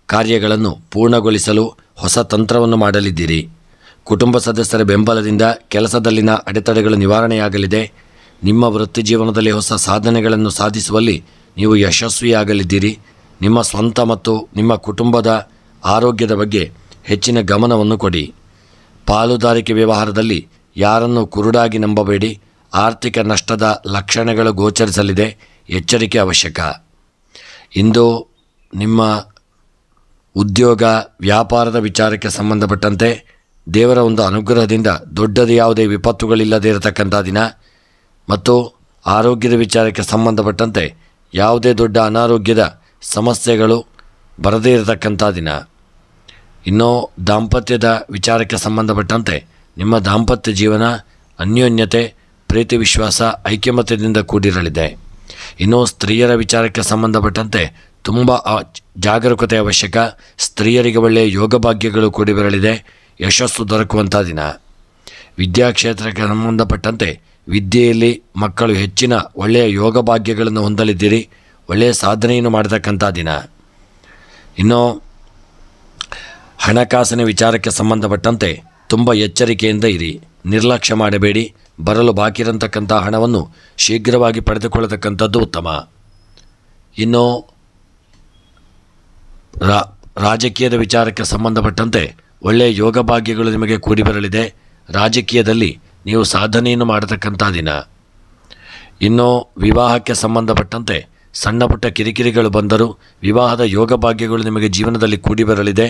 ಕಾರ್ಯಗಳನ್ನು ಪೂರ್ಣಗೊಳಿಸಲು ಹೊಸ ತಂತ್ರವನ್ನು ಮಾಡಲಿದ್ದೀರಿ. ಕುಟುಂಬ ಸದಸ್ಯರ ಬೆಂಬಲದಿಂದ ಕೆಲಸದಲ್ಲಿನ ಅಡೆತಡೆಗಳು ನಿವಾರಣೆಯಾಗಲಿದೆ. ನಿಮ್ಮ ವೃತ್ತಿ ಜೀವನದಲ್ಲಿ ಹೊಸ ಸಾಧನೆಗಳನ್ನು ಸಾಧಿಸುವಲ್ಲಿ ನೀವು ಯಶಸ್ವಿಯಾಗಲಿದ್ದೀರಿ. ನಿಮ್ಮ ಸ್ವಂತ ಮತ್ತು ನಿಮ್ಮ ಕುಟುಂಬದ ಆರೋಗ್ಯದ ಬಗ್ಗೆ ಹೆಚ್ಚಿನ ಗಮನವನ್ನು ಕೊಡಿ. ಪಾಲುದಾರಿಕೆ ವ್ಯವಹಾರದಲ್ಲಿ ಯಾರನ್ನು ಕುರುಡಾಗಿ ನಂಬಬೇಡಿ. ಆರ್ಥಿಕ ನಷ್ಟದ ಲಕ್ಷಣಗಳು ಗೋಚರಿಸಲಿದೆ. ಎಚ್ಚರಿಕೆ ಅವಶ್ಯಕ. ಇಂದು ನಿಮ್ಮ ಉದ್ಯೋಗ ವ್ಯಾಪಾರದ ವಿಚಾರಕ್ಕೆ ಸಂಬಂಧಪಟ್ಟಂತೆ ದೇವರ ಒಂದು ಅನುಗ್ರಹದಿಂದ ದೊಡ್ಡದು ಯಾವುದೇ ವಿಪತ್ತುಗಳಿಲ್ಲದೆ ಇರತಕ್ಕಂಥ ದಿನ ಮತ್ತು ಆರೋಗ್ಯದ ವಿಚಾರಕ್ಕೆ ಸಂಬಂಧಪಟ್ಟಂತೆ ಯಾವುದೇ ದೊಡ್ಡ ಅನಾರೋಗ್ಯದ ಸಮಸ್ಯೆಗಳು ಬರದೇ ಇರತಕ್ಕಂಥ ದಿನ. ಇನ್ನು ದಾಂಪತ್ಯದ ವಿಚಾರಕ್ಕೆ ಸಂಬಂಧಪಟ್ಟಂತೆ ನಿಮ್ಮ ದಾಂಪತ್ಯ ಜೀವನ ಅನ್ಯೋನ್ಯತೆ, ಪ್ರೀತಿ, ವಿಶ್ವಾಸ, ಐಕ್ಯಮತ್ಯದಿಂದ ಕೂಡಿರಲಿದೆ. ಇನ್ನು ಸ್ತ್ರೀಯರ ವಿಚಾರಕ್ಕೆ ಸಂಬಂಧಪಟ್ಟಂತೆ ತುಂಬ ಜಾಗರೂಕತೆ ಅವಶ್ಯಕ. ಸ್ತ್ರೀಯರಿಗೆ ಒಳ್ಳೆಯ ಯೋಗಭಾಗ್ಯಗಳು ಕೂಡಿ ಬರಲಿದೆ. ಯಶಸ್ಸು ದೊರಕುವಂಥ ದಿನ. ವಿದ್ಯಾಕ್ಷೇತ್ರಕ್ಕೆ ಸಂಬಂಧಪಟ್ಟಂತೆ ವಿದ್ಯೆಯಲ್ಲಿ ಮಕ್ಕಳು ಹೆಚ್ಚಿನ ಒಳ್ಳೆಯ ಯೋಗಭಾಗ್ಯಗಳನ್ನು ಹೊಂದಲಿದ್ದೀರಿ. ಒಳ್ಳೆಯ ಸಾಧನೆಯನ್ನು ಮಾಡತಕ್ಕಂಥ ದಿನ. ಇನ್ನು ಹಣಕಾಸಿನ ವಿಚಾರಕ್ಕೆ ಸಂಬಂಧಪಟ್ಟಂತೆ ತುಂಬ ಎಚ್ಚರಿಕೆಯಿಂದ ಇರಿ. ನಿರ್ಲಕ್ಷ್ಯ ಮಾಡಬೇಡಿ. ಬರಲು ಬಾಕಿ ಇರತಕ್ಕಂಥ ಹಣವನ್ನು ಶೀಘ್ರವಾಗಿ ಪಡೆದುಕೊಳ್ಳತಕ್ಕಂಥದ್ದು ಉತ್ತಮ. ಇನ್ನು ರಾಜಕೀಯದ ವಿಚಾರಕ್ಕೆ ಸಂಬಂಧಪಟ್ಟಂತೆ ಒಳ್ಳೆಯ ಯೋಗಭಾಗ್ಯಗಳು ನಿಮಗೆ ಕೂಡಿ ಬರಲಿದೆ. ರಾಜಕೀಯದಲ್ಲಿ ನೀವು ಸಾಧನೆಯನ್ನು ಮಾಡತಕ್ಕಂಥ ದಿನ. ಇನ್ನು ವಿವಾಹಕ್ಕೆ ಸಂಬಂಧಪಟ್ಟಂತೆ ಸಣ್ಣ ಪುಟ್ಟ ಕಿರಿಕಿರಿಗಳು ಬಂದರೂ ವಿವಾಹದ ಯೋಗಭಾಗ್ಯಗಳು ನಿಮಗೆ ಜೀವನದಲ್ಲಿ ಕೂಡಿ ಬರಲಿದೆ.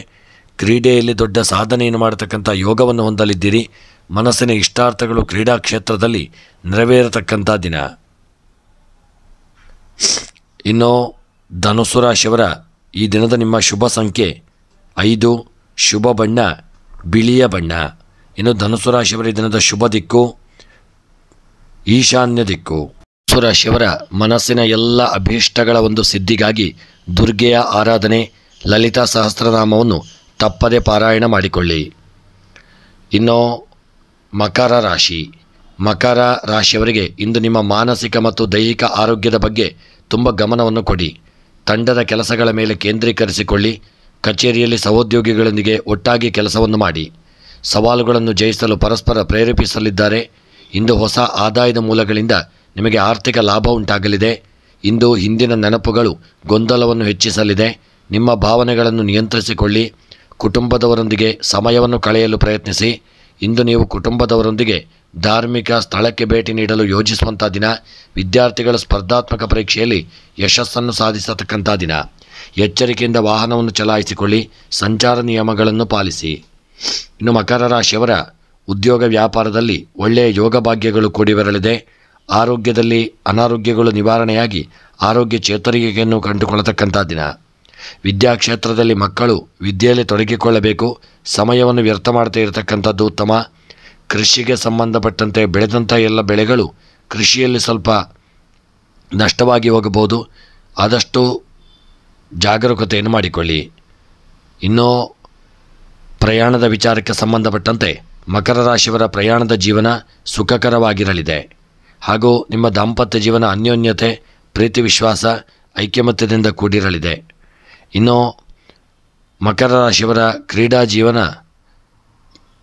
ಕ್ರೀಡೆಯಲ್ಲಿ ದೊಡ್ಡ ಸಾಧನೆಯನ್ನು ಮಾಡತಕ್ಕಂಥ ಯೋಗವನ್ನು ಹೊಂದಲಿದ್ದೀರಿ. ಮನಸ್ಸಿನ ಇಷ್ಟಾರ್ಥಗಳು ಕ್ರೀಡಾ ಕ್ಷೇತ್ರದಲ್ಲಿ ನೆರವೇರತಕ್ಕಂಥ ದಿನ. ಇನ್ನು ಧನುಸ್ಸು ರಾಶಿಯವರ ಈ ದಿನದ ನಿಮ್ಮ ಶುಭ ಸಂಖ್ಯೆ 5, ಶುಭ ಬಣ್ಣ ಬಿಳಿಯ ಬಣ್ಣ. ಇನ್ನು ಧನುಸ್ಸು ರಾಶಿಯವರ ಈ ದಿನದ ಶುಭ ದಿಕ್ಕು ಈಶಾನ್ಯ ದಿಕ್ಕು. ಧನುಸ್ಸು ರಾಶಿಯವರ ಮನಸ್ಸಿನ ಎಲ್ಲ ಅಭೀಷ್ಟಗಳ ಒಂದು ಸಿದ್ಧಿಗಾಗಿ ದುರ್ಗೆಯ ಆರಾಧನೆ, ಲಲಿತಾ ಸಹಸ್ರನಾಮವನ್ನು ತಪ್ಪದೆ ಪಾರಾಯಣ ಮಾಡಿಕೊಳ್ಳಿ. ಇನ್ನು ಮಕರ ರಾಶಿ. ಮಕರ ರಾಶಿಯವರಿಗೆ ಇಂದು ನಿಮ್ಮ ಮಾನಸಿಕ ಮತ್ತು ದೈಹಿಕ ಆರೋಗ್ಯದ ಬಗ್ಗೆ ತುಂಬ ಗಮನವನ್ನು ಕೊಡಿ. ತಂಡದ ಕೆಲಸಗಳ ಮೇಲೆ ಕೇಂದ್ರೀಕರಿಸಿಕೊಳ್ಳಿ. ಕಚೇರಿಯಲ್ಲಿ ಸಹೋದ್ಯೋಗಿಗಳೊಂದಿಗೆ ಒಟ್ಟಾಗಿ ಕೆಲಸವನ್ನು ಮಾಡಿ. ಸವಾಲುಗಳನ್ನು ಜಯಿಸಲು ಪರಸ್ಪರ ಪ್ರೇರೇಪಿಸಲಿದ್ದಾರೆ. ಇಂದು ಹೊಸ ಆದಾಯದ ಮೂಲಗಳಿಂದ ನಿಮಗೆ ಆರ್ಥಿಕ ಲಾಭ ಉಂಟಾಗಲಿದೆ. ಇಂದು ಹಿಂದಿನ ನೆನಪುಗಳು ಗೊಂದಲವನ್ನು ಹೆಚ್ಚಿಸಲಿದೆ. ನಿಮ್ಮ ಭಾವನೆಗಳನ್ನು ನಿಯಂತ್ರಿಸಿಕೊಳ್ಳಿ. ಕುಟುಂಬದವರೊಂದಿಗೆ ಸಮಯವನ್ನು ಕಳೆಯಲು ಪ್ರಯತ್ನಿಸಿ. ಇಂದು ನೀವು ಕುಟುಂಬದವರೊಂದಿಗೆ ಧಾರ್ಮಿಕ ಸ್ಥಳಕ್ಕೆ ಭೇಟಿ ನೀಡಲು ಯೋಜಿಸುವಂಥ ದಿನ. ವಿದ್ಯಾರ್ಥಿಗಳ ಸ್ಪರ್ಧಾತ್ಮಕ ಪರೀಕ್ಷೆಯಲ್ಲಿ ಯಶಸ್ಸನ್ನು ಸಾಧಿಸತಕ್ಕಂಥ ದಿನ. ಎಚ್ಚರಿಕೆಯಿಂದ ವಾಹನವನ್ನು ಚಲಾಯಿಸಿಕೊಳ್ಳಿ. ಸಂಚಾರ ನಿಯಮಗಳನ್ನು ಪಾಲಿಸಿ. ಇನ್ನು ಮಕರ ರಾಶಿಯವರ ಉದ್ಯೋಗ ವ್ಯಾಪಾರದಲ್ಲಿ ಒಳ್ಳೆಯ ಯೋಗ ಭಾಗ್ಯಗಳು ಕೂಡಿ ಬರಲಿದೆ. ಆರೋಗ್ಯದಲ್ಲಿ ಅನಾರೋಗ್ಯಗಳು ನಿವಾರಣೆಯಾಗಿ ಆರೋಗ್ಯ ಚೇತರಿಕೆಯನ್ನು ಕಂಡುಕೊಳ್ಳತಕ್ಕಂಥ ದಿನ. ವಿದ್ಯಾಕ್ಷೇತ್ರದಲ್ಲಿ ಮಕ್ಕಳು ವಿದ್ಯೆಯಲ್ಲಿ ತೊಡಗಿಕೊಳ್ಳಬೇಕು. ಸಮಯವನ್ನು ವ್ಯರ್ಥ ಮಾಡ್ತಾ ಇರತಕ್ಕಂಥದ್ದು ಉತ್ತಮ. ಕೃಷಿಗೆ ಸಂಬಂಧಪಟ್ಟಂತೆ ಬೆಳೆದಂಥ ಎಲ್ಲ ಬೆಳೆಗಳು ಕೃಷಿಯಲ್ಲಿ ಸ್ವಲ್ಪ ನಷ್ಟವಾಗಿ ಹೋಗಬಹುದು. ಆದಷ್ಟು ಜಾಗರೂಕತೆಯನ್ನು ಮಾಡಿಕೊಳ್ಳಿ. ಇನ್ನು ಪ್ರಯಾಣದ ವಿಚಾರಕ್ಕೆ ಸಂಬಂಧಪಟ್ಟಂತೆ ಮಕರ ರಾಶಿಯವರ ಪ್ರಯಾಣದ ಜೀವನ ಸುಖಕರವಾಗಿರಲಿದೆ. ಹಾಗೂ ನಿಮ್ಮ ದಾಂಪತ್ಯ ಜೀವನ ಅನ್ಯೋನ್ಯತೆ, ಪ್ರೀತಿ, ವಿಶ್ವಾಸ, ಐಕ್ಯಮತ್ಯದಿಂದ ಕೂಡಿರಲಿದೆ. ಇನ್ನು ಮಕರ ರಾಶಿಯವರ ಕ್ರೀಡಾ ಜೀವನ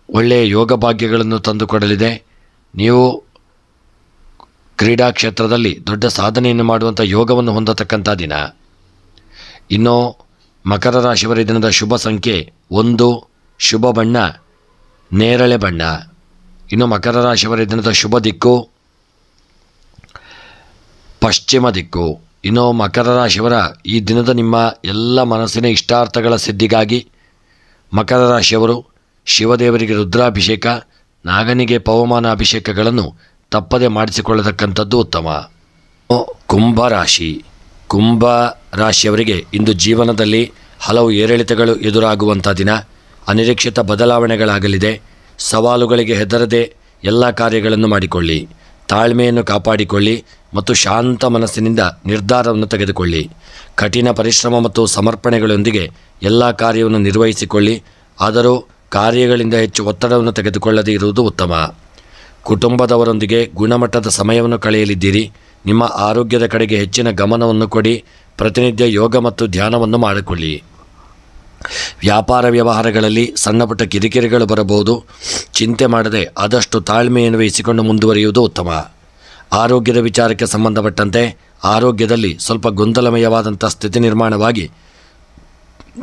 ಒಳ್ಳೆಯ ಯೋಗ ಭಾಗ್ಯಗಳನ್ನು ತಂದುಕೊಡಲಿದೆ. ನೀವು ಕ್ರೀಡಾ ಕ್ಷೇತ್ರದಲ್ಲಿ ದೊಡ್ಡ ಸಾಧನೆಯನ್ನು ಮಾಡುವಂಥ ಯೋಗವನ್ನು ಹೊಂದತಕ್ಕಂಥ ದಿನ. ಇನ್ನು ಮಕರ ರಾಶಿಯವರ ದಿನದ ಶುಭ ಸಂಖ್ಯೆ 1, ಶುಭ ಬಣ್ಣ ನೇರಳೆ ಬಣ್ಣ. ಇನ್ನು ಮಕರ ರಾಶಿಯವರ ದಿನದ ಶುಭ ದಿಕ್ಕು ಪಶ್ಚಿಮ ದಿಕ್ಕು. ಇನ್ನು ಮಕರ ರಾಶಿಯವರ ಈ ದಿನದ ನಿಮ್ಮ ಎಲ್ಲ ಮನಸ್ಸಿನ ಇಷ್ಟಾರ್ಥಗಳ ಸಿದ್ಧಿಗಾಗಿ ಮಕರ ರಾಶಿಯವರು ಶಿವದೇವರಿಗೆ ರುದ್ರಾಭಿಷೇಕ, ನಾಗನಿಗೆ ಪವಮಾನ ಅಭಿಷೇಕಗಳನ್ನು ತಪ್ಪದೆ ಮಾಡಿಸಿಕೊಳ್ಳತಕ್ಕಂಥದ್ದು ಉತ್ತಮ. ಕುಂಭರಾಶಿ. ಕುಂಭ ರಾಶಿಯವರಿಗೆ ಇಂದು ಜೀವನದಲ್ಲಿ ಹಲವು ಏರಿಳಿತಗಳು ಎದುರಾಗುವಂಥ ದಿನ. ಅನಿರೀಕ್ಷಿತ ಬದಲಾವಣೆಗಳಾಗಲಿದೆ. ಸವಾಲುಗಳಿಗೆ ಹೆದರದೆ ಎಲ್ಲ ಕಾರ್ಯಗಳನ್ನು ಮಾಡಿಕೊಳ್ಳಿ. ತಾಳ್ಮೆಯನ್ನು ಕಾಪಾಡಿಕೊಳ್ಳಿ ಮತ್ತು ಶಾಂತ ಮನಸ್ಸಿನಿಂದ ನಿರ್ಧಾರವನ್ನು ತೆಗೆದುಕೊಳ್ಳಿ. ಕಠಿಣ ಪರಿಶ್ರಮ ಮತ್ತು ಸಮರ್ಪಣೆಗಳೊಂದಿಗೆ ಎಲ್ಲ ಕಾರ್ಯವನ್ನು ನಿರ್ವಹಿಸಿಕೊಳ್ಳಿ. ಆದರೂ ಕಾರ್ಯಗಳಿಂದ ಹೆಚ್ಚು ಒತ್ತಡವನ್ನು ತೆಗೆದುಕೊಳ್ಳದೇ ಇರುವುದು ಉತ್ತಮ. ಕುಟುಂಬದವರೊಂದಿಗೆ ಗುಣಮಟ್ಟದ ಸಮಯವನ್ನು ಕಳೆಯಲಿದ್ದೀರಿ. ನಿಮ್ಮ ಆರೋಗ್ಯದ ಕಡೆಗೆ ಹೆಚ್ಚಿನ ಗಮನವನ್ನು ಕೊಡಿ. ಪ್ರತಿನಿತ್ಯ ಯೋಗ ಮತ್ತು ಧ್ಯಾನವನ್ನು ಮಾಡಿಕೊಳ್ಳಿ. ವ್ಯಾಪಾರ ವ್ಯವಹಾರಗಳಲ್ಲಿ ಸಣ್ಣಪುಟ್ಟ ಕಿರಿಕಿರಿಗಳು ಬರಬಹುದು. ಚಿಂತೆ ಮಾಡದೆ ಆದಷ್ಟು ತಾಳ್ಮೆಯನ್ನು ವಹಿಸಿಕೊಂಡು ಮುಂದುವರಿಯುವುದು ಉತ್ತಮ. ಆರೋಗ್ಯದ ವಿಚಾರಕ್ಕೆ ಸಂಬಂಧಪಟ್ಟಂತೆ ಆರೋಗ್ಯದಲ್ಲಿ ಸ್ವಲ್ಪ ಗೊಂದಲಮಯವಾದಂಥ ಸ್ಥಿತಿ ನಿರ್ಮಾಣವಾಗಿ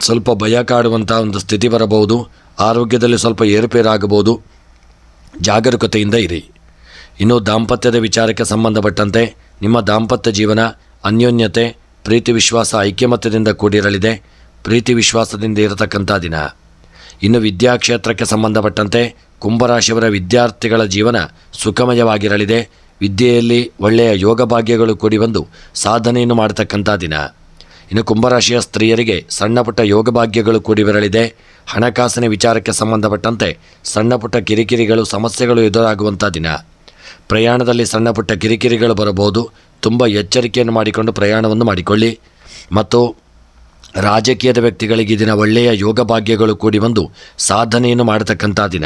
ಸ್ವಲ್ಪ ಭಯ ಕಾಡುವಂಥ ಒಂದು ಸ್ಥಿತಿ ಬರಬಹುದು. ಆರೋಗ್ಯದಲ್ಲಿ ಸ್ವಲ್ಪ ಏರುಪೇರಾಗಬಹುದು. ಜಾಗರೂಕತೆಯಿಂದ ಇರಿ. ಇನ್ನು ದಾಂಪತ್ಯದ ವಿಚಾರಕ್ಕೆ ಸಂಬಂಧಪಟ್ಟಂತೆ ನಿಮ್ಮ ದಾಂಪತ್ಯ ಜೀವನ ಅನ್ಯೋನ್ಯತೆ, ಪ್ರೀತಿ, ವಿಶ್ವಾಸ, ಐಕ್ಯಮತ್ಯದಿಂದ ಕೂಡಿರಲಿದೆ. ಪ್ರೀತಿ ವಿಶ್ವಾಸದಿಂದ ಇರತಕ್ಕಂಥ ದಿನ. ಇನ್ನು ವಿದ್ಯಾಕ್ಷೇತ್ರಕ್ಕೆ ಸಂಬಂಧಪಟ್ಟಂತೆ ಕುಂಭರಾಶಿಯವರ ವಿದ್ಯಾರ್ಥಿಗಳ ಜೀವನ ಸುಖಮಯವಾಗಿರಲಿದೆ. ವಿದ್ಯೆಯಲ್ಲಿ ಒಳ್ಳೆಯ ಯೋಗ ಭಾಗ್ಯಗಳು ಕೂಡಿ ಬಂದು ಸಾಧನೆಯನ್ನು ಮಾಡತಕ್ಕಂಥ ದಿನ. ಇನ್ನು ಕುಂಭರಾಶಿಯ ಸ್ತ್ರೀಯರಿಗೆ ಸಣ್ಣಪುಟ್ಟ ಯೋಗ ಭಾಗ್ಯಗಳು ಕೂಡಿ ಬರಲಿದೆ. ಹಣಕಾಸಿನ ವಿಚಾರಕ್ಕೆ ಸಂಬಂಧಪಟ್ಟಂತೆ ಸಣ್ಣಪುಟ್ಟ ಕಿರಿಕಿರಿಗಳು, ಸಮಸ್ಯೆಗಳು ಎದುರಾಗುವಂಥ ದಿನ. ಪ್ರಯಾಣದಲ್ಲಿ ಸಣ್ಣಪುಟ್ಟ ಕಿರಿಕಿರಿಗಳು ಬರಬಹುದು. ತುಂಬ ಎಚ್ಚರಿಕೆಯನ್ನು ಮಾಡಿಕೊಂಡು ಪ್ರಯಾಣವನ್ನು ಮಾಡಿಕೊಳ್ಳಿ. ಮತ್ತು ರಾಜಕೀಯದ ವ್ಯಕ್ತಿಗಳಿಗೆ ಈ ದಿನ ಒಳ್ಳೆಯ ಯೋಗ ಭಾಗ್ಯಗಳು ಕೂಡಿ ಬಂದು ಸಾಧನೆಯನ್ನು ಮಾಡತಕ್ಕಂಥ ದಿನ.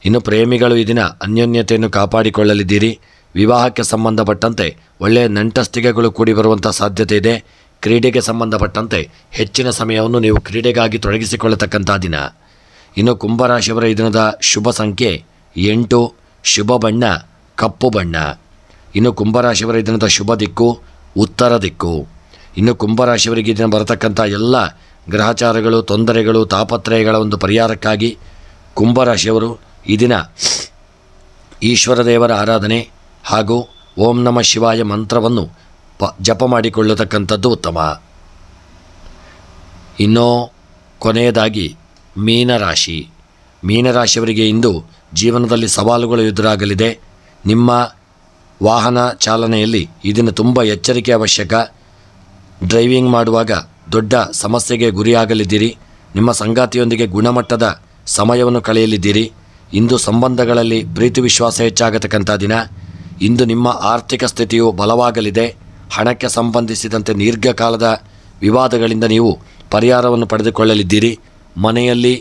ಇನ್ನು ಪ್ರೇಮಿಗಳು ಈ ದಿನ ಅನ್ಯೋನ್ಯತೆಯನ್ನು ಕಾಪಾಡಿಕೊಳ್ಳಲಿದ್ದೀರಿ. ವಿವಾಹಕ್ಕೆ ಸಂಬಂಧಪಟ್ಟಂತೆ ಒಳ್ಳೆಯ ನಂಟಸ್ತಿಗೆಗಳು ಕೂಡಿ ಬರುವಂಥ ಸಾಧ್ಯತೆ ಇದೆ. ಕ್ರೀಡೆಗೆ ಸಂಬಂಧಪಟ್ಟಂತೆ ಹೆಚ್ಚಿನ ಸಮಯವನ್ನು ನೀವು ಕ್ರೀಡೆಗಾಗಿ ತೊಡಗಿಸಿಕೊಳ್ಳತಕ್ಕಂಥ ದಿನ. ಇನ್ನು ಕುಂಭರಾಶಿಯವರ ಈ ದಿನದ ಶುಭ ಸಂಖ್ಯೆ 8, ಶುಭ ಬಣ್ಣ ಕಪ್ಪು ಬಣ್ಣ. ಇನ್ನು ಕುಂಭರಾಶಿಯವರ ಈ ದಿನದ ಶುಭ ದಿಕ್ಕು ಉತ್ತರ ದಿಕ್ಕು. ಇನ್ನು ಕುಂಭರಾಶಿಯವರಿಗೆ ಈ ದಿನ ಬರತಕ್ಕಂಥ ಎಲ್ಲ ಗ್ರಹಚಾರಗಳು, ತೊಂದರೆಗಳು, ತಾಪತ್ರಯಗಳ ಒಂದು ಪರಿಹಾರಕ್ಕಾಗಿ ಕುಂಭರಾಶಿಯವರು ಈ ದಿನ ಈಶ್ವರ ದೇವರ ಆರಾಧನೆ ಹಾಗೂ ಓಂ ನಮಃ ಶಿವಾಯ ಮಂತ್ರವನ್ನು ಜಪ ಮಾಡಿಕೊಳ್ಳತಕ್ಕಂಥದ್ದು ಉತ್ತಮ. ಇನ್ನು ಕೊನೆಯದಾಗಿ ಮೀನರಾಶಿ. ಮೀನರಾಶಿಯವರಿಗೆ ಇಂದು ಜೀವನದಲ್ಲಿ ಸವಾಲುಗಳು ಎದುರಾಗಲಿದೆ. ನಿಮ್ಮ ವಾಹನ ಚಾಲನೆಯಲ್ಲಿ ಈ ದಿನ ತುಂಬ ಎಚ್ಚರಿಕೆ ಅವಶ್ಯಕ. ಡ್ರೈವಿಂಗ್ ಮಾಡುವಾಗ ದೊಡ್ಡ ಸಮಸ್ಯೆಗೆ ಗುರಿಯಾಗಲಿದ್ದೀರಿ. ನಿಮ್ಮ ಸಂಗಾತಿಯೊಂದಿಗೆ ಗುಣಮಟ್ಟದ ಸಮಯವನ್ನು ಕಳೆಯಲಿದ್ದೀರಿ. ಇಂದು ಸಂಬಂಧಗಳಲ್ಲಿ ಪ್ರೀತಿ ವಿಶ್ವಾಸ ಹೆಚ್ಚಾಗತಕ್ಕಂಥ ದಿನ. ಇಂದು ನಿಮ್ಮ ಆರ್ಥಿಕ ಸ್ಥಿತಿಯು ಬಲವಾಗಲಿದೆ. ಹಣಕ್ಕೆ ಸಂಬಂಧಿಸಿದಂತೆ ದೀರ್ಘಕಾಲದ ವಿವಾದಗಳಿಂದ ನೀವು ಪರಿಹಾರವನ್ನು ಪಡೆದುಕೊಳ್ಳಲಿದ್ದೀರಿ. ಮನೆಯಲ್ಲಿ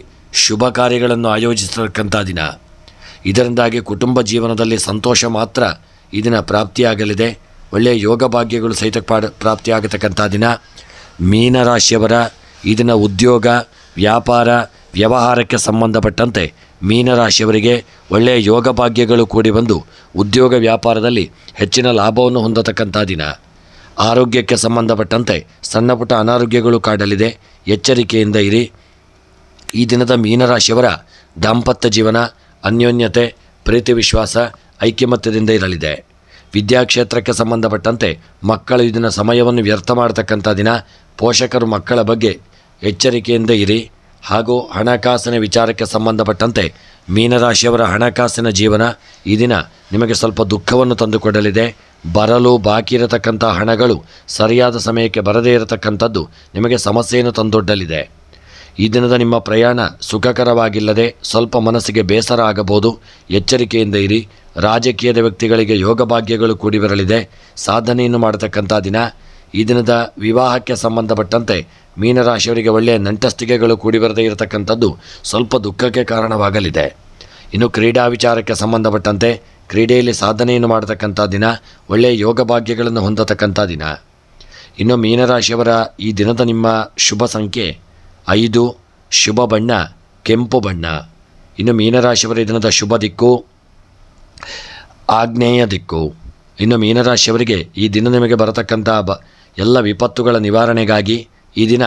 ಶುಭ ಕಾರ್ಯಗಳನ್ನು ಆಯೋಜಿಸತಕ್ಕಂಥ ದಿನ. ಇದರಿಂದಾಗಿ ಕುಟುಂಬ ಜೀವನದಲ್ಲಿ ಸಂತೋಷ ಮಾತ್ರ ಈ ದಿನ ಪ್ರಾಪ್ತಿಯಾಗಲಿದೆ. ಒಳ್ಳೆಯ ಯೋಗ ಭಾಗ್ಯಗಳು ಸಹಿತ ಪ್ರಾಪ್ತಿಯಾಗತಕ್ಕಂಥ ದಿನ. ಮೀನರಾಶಿಯವರ ಈ ದಿನ ಉದ್ಯೋಗ, ವ್ಯಾಪಾರ, ವ್ಯವಹಾರಕ್ಕೆ ಸಂಬಂಧಪಟ್ಟಂತೆ ಮೀನರಾಶಿಯವರಿಗೆ ಒಳ್ಳೆಯ ಯೋಗ ಭಾಗ್ಯಗಳು ಕೂಡಿ ಬಂದು ಉದ್ಯೋಗ ವ್ಯಾಪಾರದಲ್ಲಿ ಹೆಚ್ಚಿನ ಲಾಭವನ್ನು ಹೊಂದತಕ್ಕಂಥ ದಿನ. ಆರೋಗ್ಯಕ್ಕೆ ಸಂಬಂಧಪಟ್ಟಂತೆ ಸಣ್ಣ ಪುಟ್ಟ ಅನಾರೋಗ್ಯಗಳು ಕಾಡಲಿದೆ, ಎಚ್ಚರಿಕೆಯಿಂದ ಇರಿ. ಈ ದಿನದ ಮೀನರಾಶಿಯವರ ದಾಂಪತ್ಯ ಜೀವನ ಅನ್ಯೋನ್ಯತೆ, ಪ್ರೀತಿ ವಿಶ್ವಾಸ, ಐಕ್ಯಮತ್ಯದಿಂದ ಇರಲಿದೆ. ವಿದ್ಯಾಕ್ಷೇತ್ರಕ್ಕೆ ಸಂಬಂಧಪಟ್ಟಂತೆ ಮಕ್ಕಳು ಈ ದಿನ ಸಮಯವನ್ನು ವ್ಯರ್ಥ ಮಾಡತಕ್ಕಂಥ ದಿನ. ಪೋಷಕರು ಮಕ್ಕಳ ಬಗ್ಗೆ ಎಚ್ಚರಿಕೆಯಿಂದ ಇರಿ. ಹಾಗೂ ಹಣಕಾಸಿನ ವಿಚಾರಕ್ಕೆ ಸಂಬಂಧಪಟ್ಟಂತೆ ಮೀನರಾಶಿಯವರ ಹಣಕಾಸಿನ ಜೀವನ ಈ ದಿನ ನಿಮಗೆ ಸ್ವಲ್ಪ ದುಃಖವನ್ನು ತಂದುಕೊಡಲಿದೆ. ಬರಲು ಬಾಕಿ ಇರತಕ್ಕಂಥ ಹಣಗಳು ಸರಿಯಾದ ಸಮಯಕ್ಕೆ ಬರದೇ ಇರತಕ್ಕಂಥದ್ದು ನಿಮಗೆ ಸಮಸ್ಯೆಯನ್ನು ತಂದೊಡ್ಡಲಿದೆ. ಈ ದಿನದ ನಿಮ್ಮ ಪ್ರಯಾಣ ಸುಖಕರವಾಗಿಲ್ಲದೆ ಸ್ವಲ್ಪ ಮನಸ್ಸಿಗೆ ಬೇಸರ ಆಗಬಹುದು, ಎಚ್ಚರಿಕೆಯಿಂದ ಇರಿ. ರಾಜಕೀಯದ ವ್ಯಕ್ತಿಗಳಿಗೆ ಯೋಗ ಭಾಗ್ಯಗಳು ಕೂಡಿ ಬರಲಿದೆ, ಸಾಧನೆಯನ್ನು ಮಾಡತಕ್ಕಂಥ ದಿನ. ಈ ದಿನದ ವಿವಾಹಕ್ಕೆ ಸಂಬಂಧಪಟ್ಟಂತೆ ಮೀನರಾಶಿಯವರಿಗೆ ಒಳ್ಳೆಯ ನಂಟಸ್ತಿಕೆಗಳು ಕೂಡಿ ಬರದೇ ಇರತಕ್ಕಂಥದ್ದು ಸ್ವಲ್ಪ ದುಃಖಕ್ಕೆ ಕಾರಣವಾಗಲಿದೆ. ಇನ್ನು ಕ್ರೀಡಾ ವಿಚಾರಕ್ಕೆ ಸಂಬಂಧಪಟ್ಟಂತೆ ಕ್ರೀಡೆಯಲ್ಲಿ ಸಾಧನೆಯನ್ನು ಮಾಡತಕ್ಕಂಥ ದಿನ, ಒಳ್ಳೆಯ ಯೋಗ ಭಾಗ್ಯಗಳನ್ನು ಹೊಂದತಕ್ಕಂಥ ದಿನ. ಇನ್ನು ಮೀನರಾಶಿಯವರ ಈ ದಿನದ ನಿಮ್ಮ ಶುಭ ಸಂಖ್ಯೆ 5, ಶುಭ ಬಣ್ಣ ಕೆಂಪು ಬಣ್ಣ. ಇನ್ನು ಮೀನರಾಶಿಯವರ ಈ ದಿನದ ಶುಭ ದಿಕ್ಕು ಆಗ್ನೇಯ ದಿಕ್ಕು. ಇನ್ನು ಮೀನರಾಶಿಯವರಿಗೆ ಈ ದಿನ ನಿಮಗೆ ಬರತಕ್ಕಂಥ ಎಲ್ಲ ವಿಪತ್ತುಗಳ ನಿವಾರಣೆಗಾಗಿ ಈ ದಿನ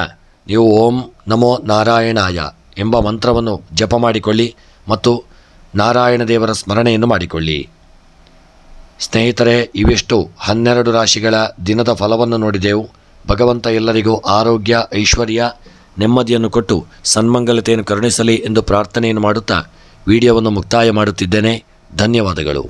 ನೀವು ಓಂ ನಮೋ ನಾರಾಯಣಾಯ ಎಂಬ ಮಂತ್ರವನ್ನು ಜಪ ಮಾಡಿಕೊಳ್ಳಿ ಮತ್ತು ನಾರಾಯಣ ದೇವರ ಸ್ಮರಣೆಯನ್ನು ಮಾಡಿಕೊಳ್ಳಿ. ಸ್ನೇಹಿತರೆ, ಇವಿಷ್ಟು 12 ರಾಶಿಗಳ ದಿನದ ಫಲವನ್ನು ನೋಡಿದೆವು. ಭಗವಂತ ಎಲ್ಲರಿಗೂ ಆರೋಗ್ಯ, ಐಶ್ವರ್ಯ, ನೆಮ್ಮದಿಯನ್ನು ಕೊಟ್ಟು ಸನ್ಮಂಗಲತೆಯನ್ನು ಕರುಣಿಸಲಿ ಎಂದು ಪ್ರಾರ್ಥನೆಯನ್ನು ಮಾಡುತ್ತಾ ವಿಡಿಯೋವನ್ನು ಮುಕ್ತಾಯ ಮಾಡುತ್ತಿದ್ದೇನೆ. ಧನ್ಯವಾದಗಳು.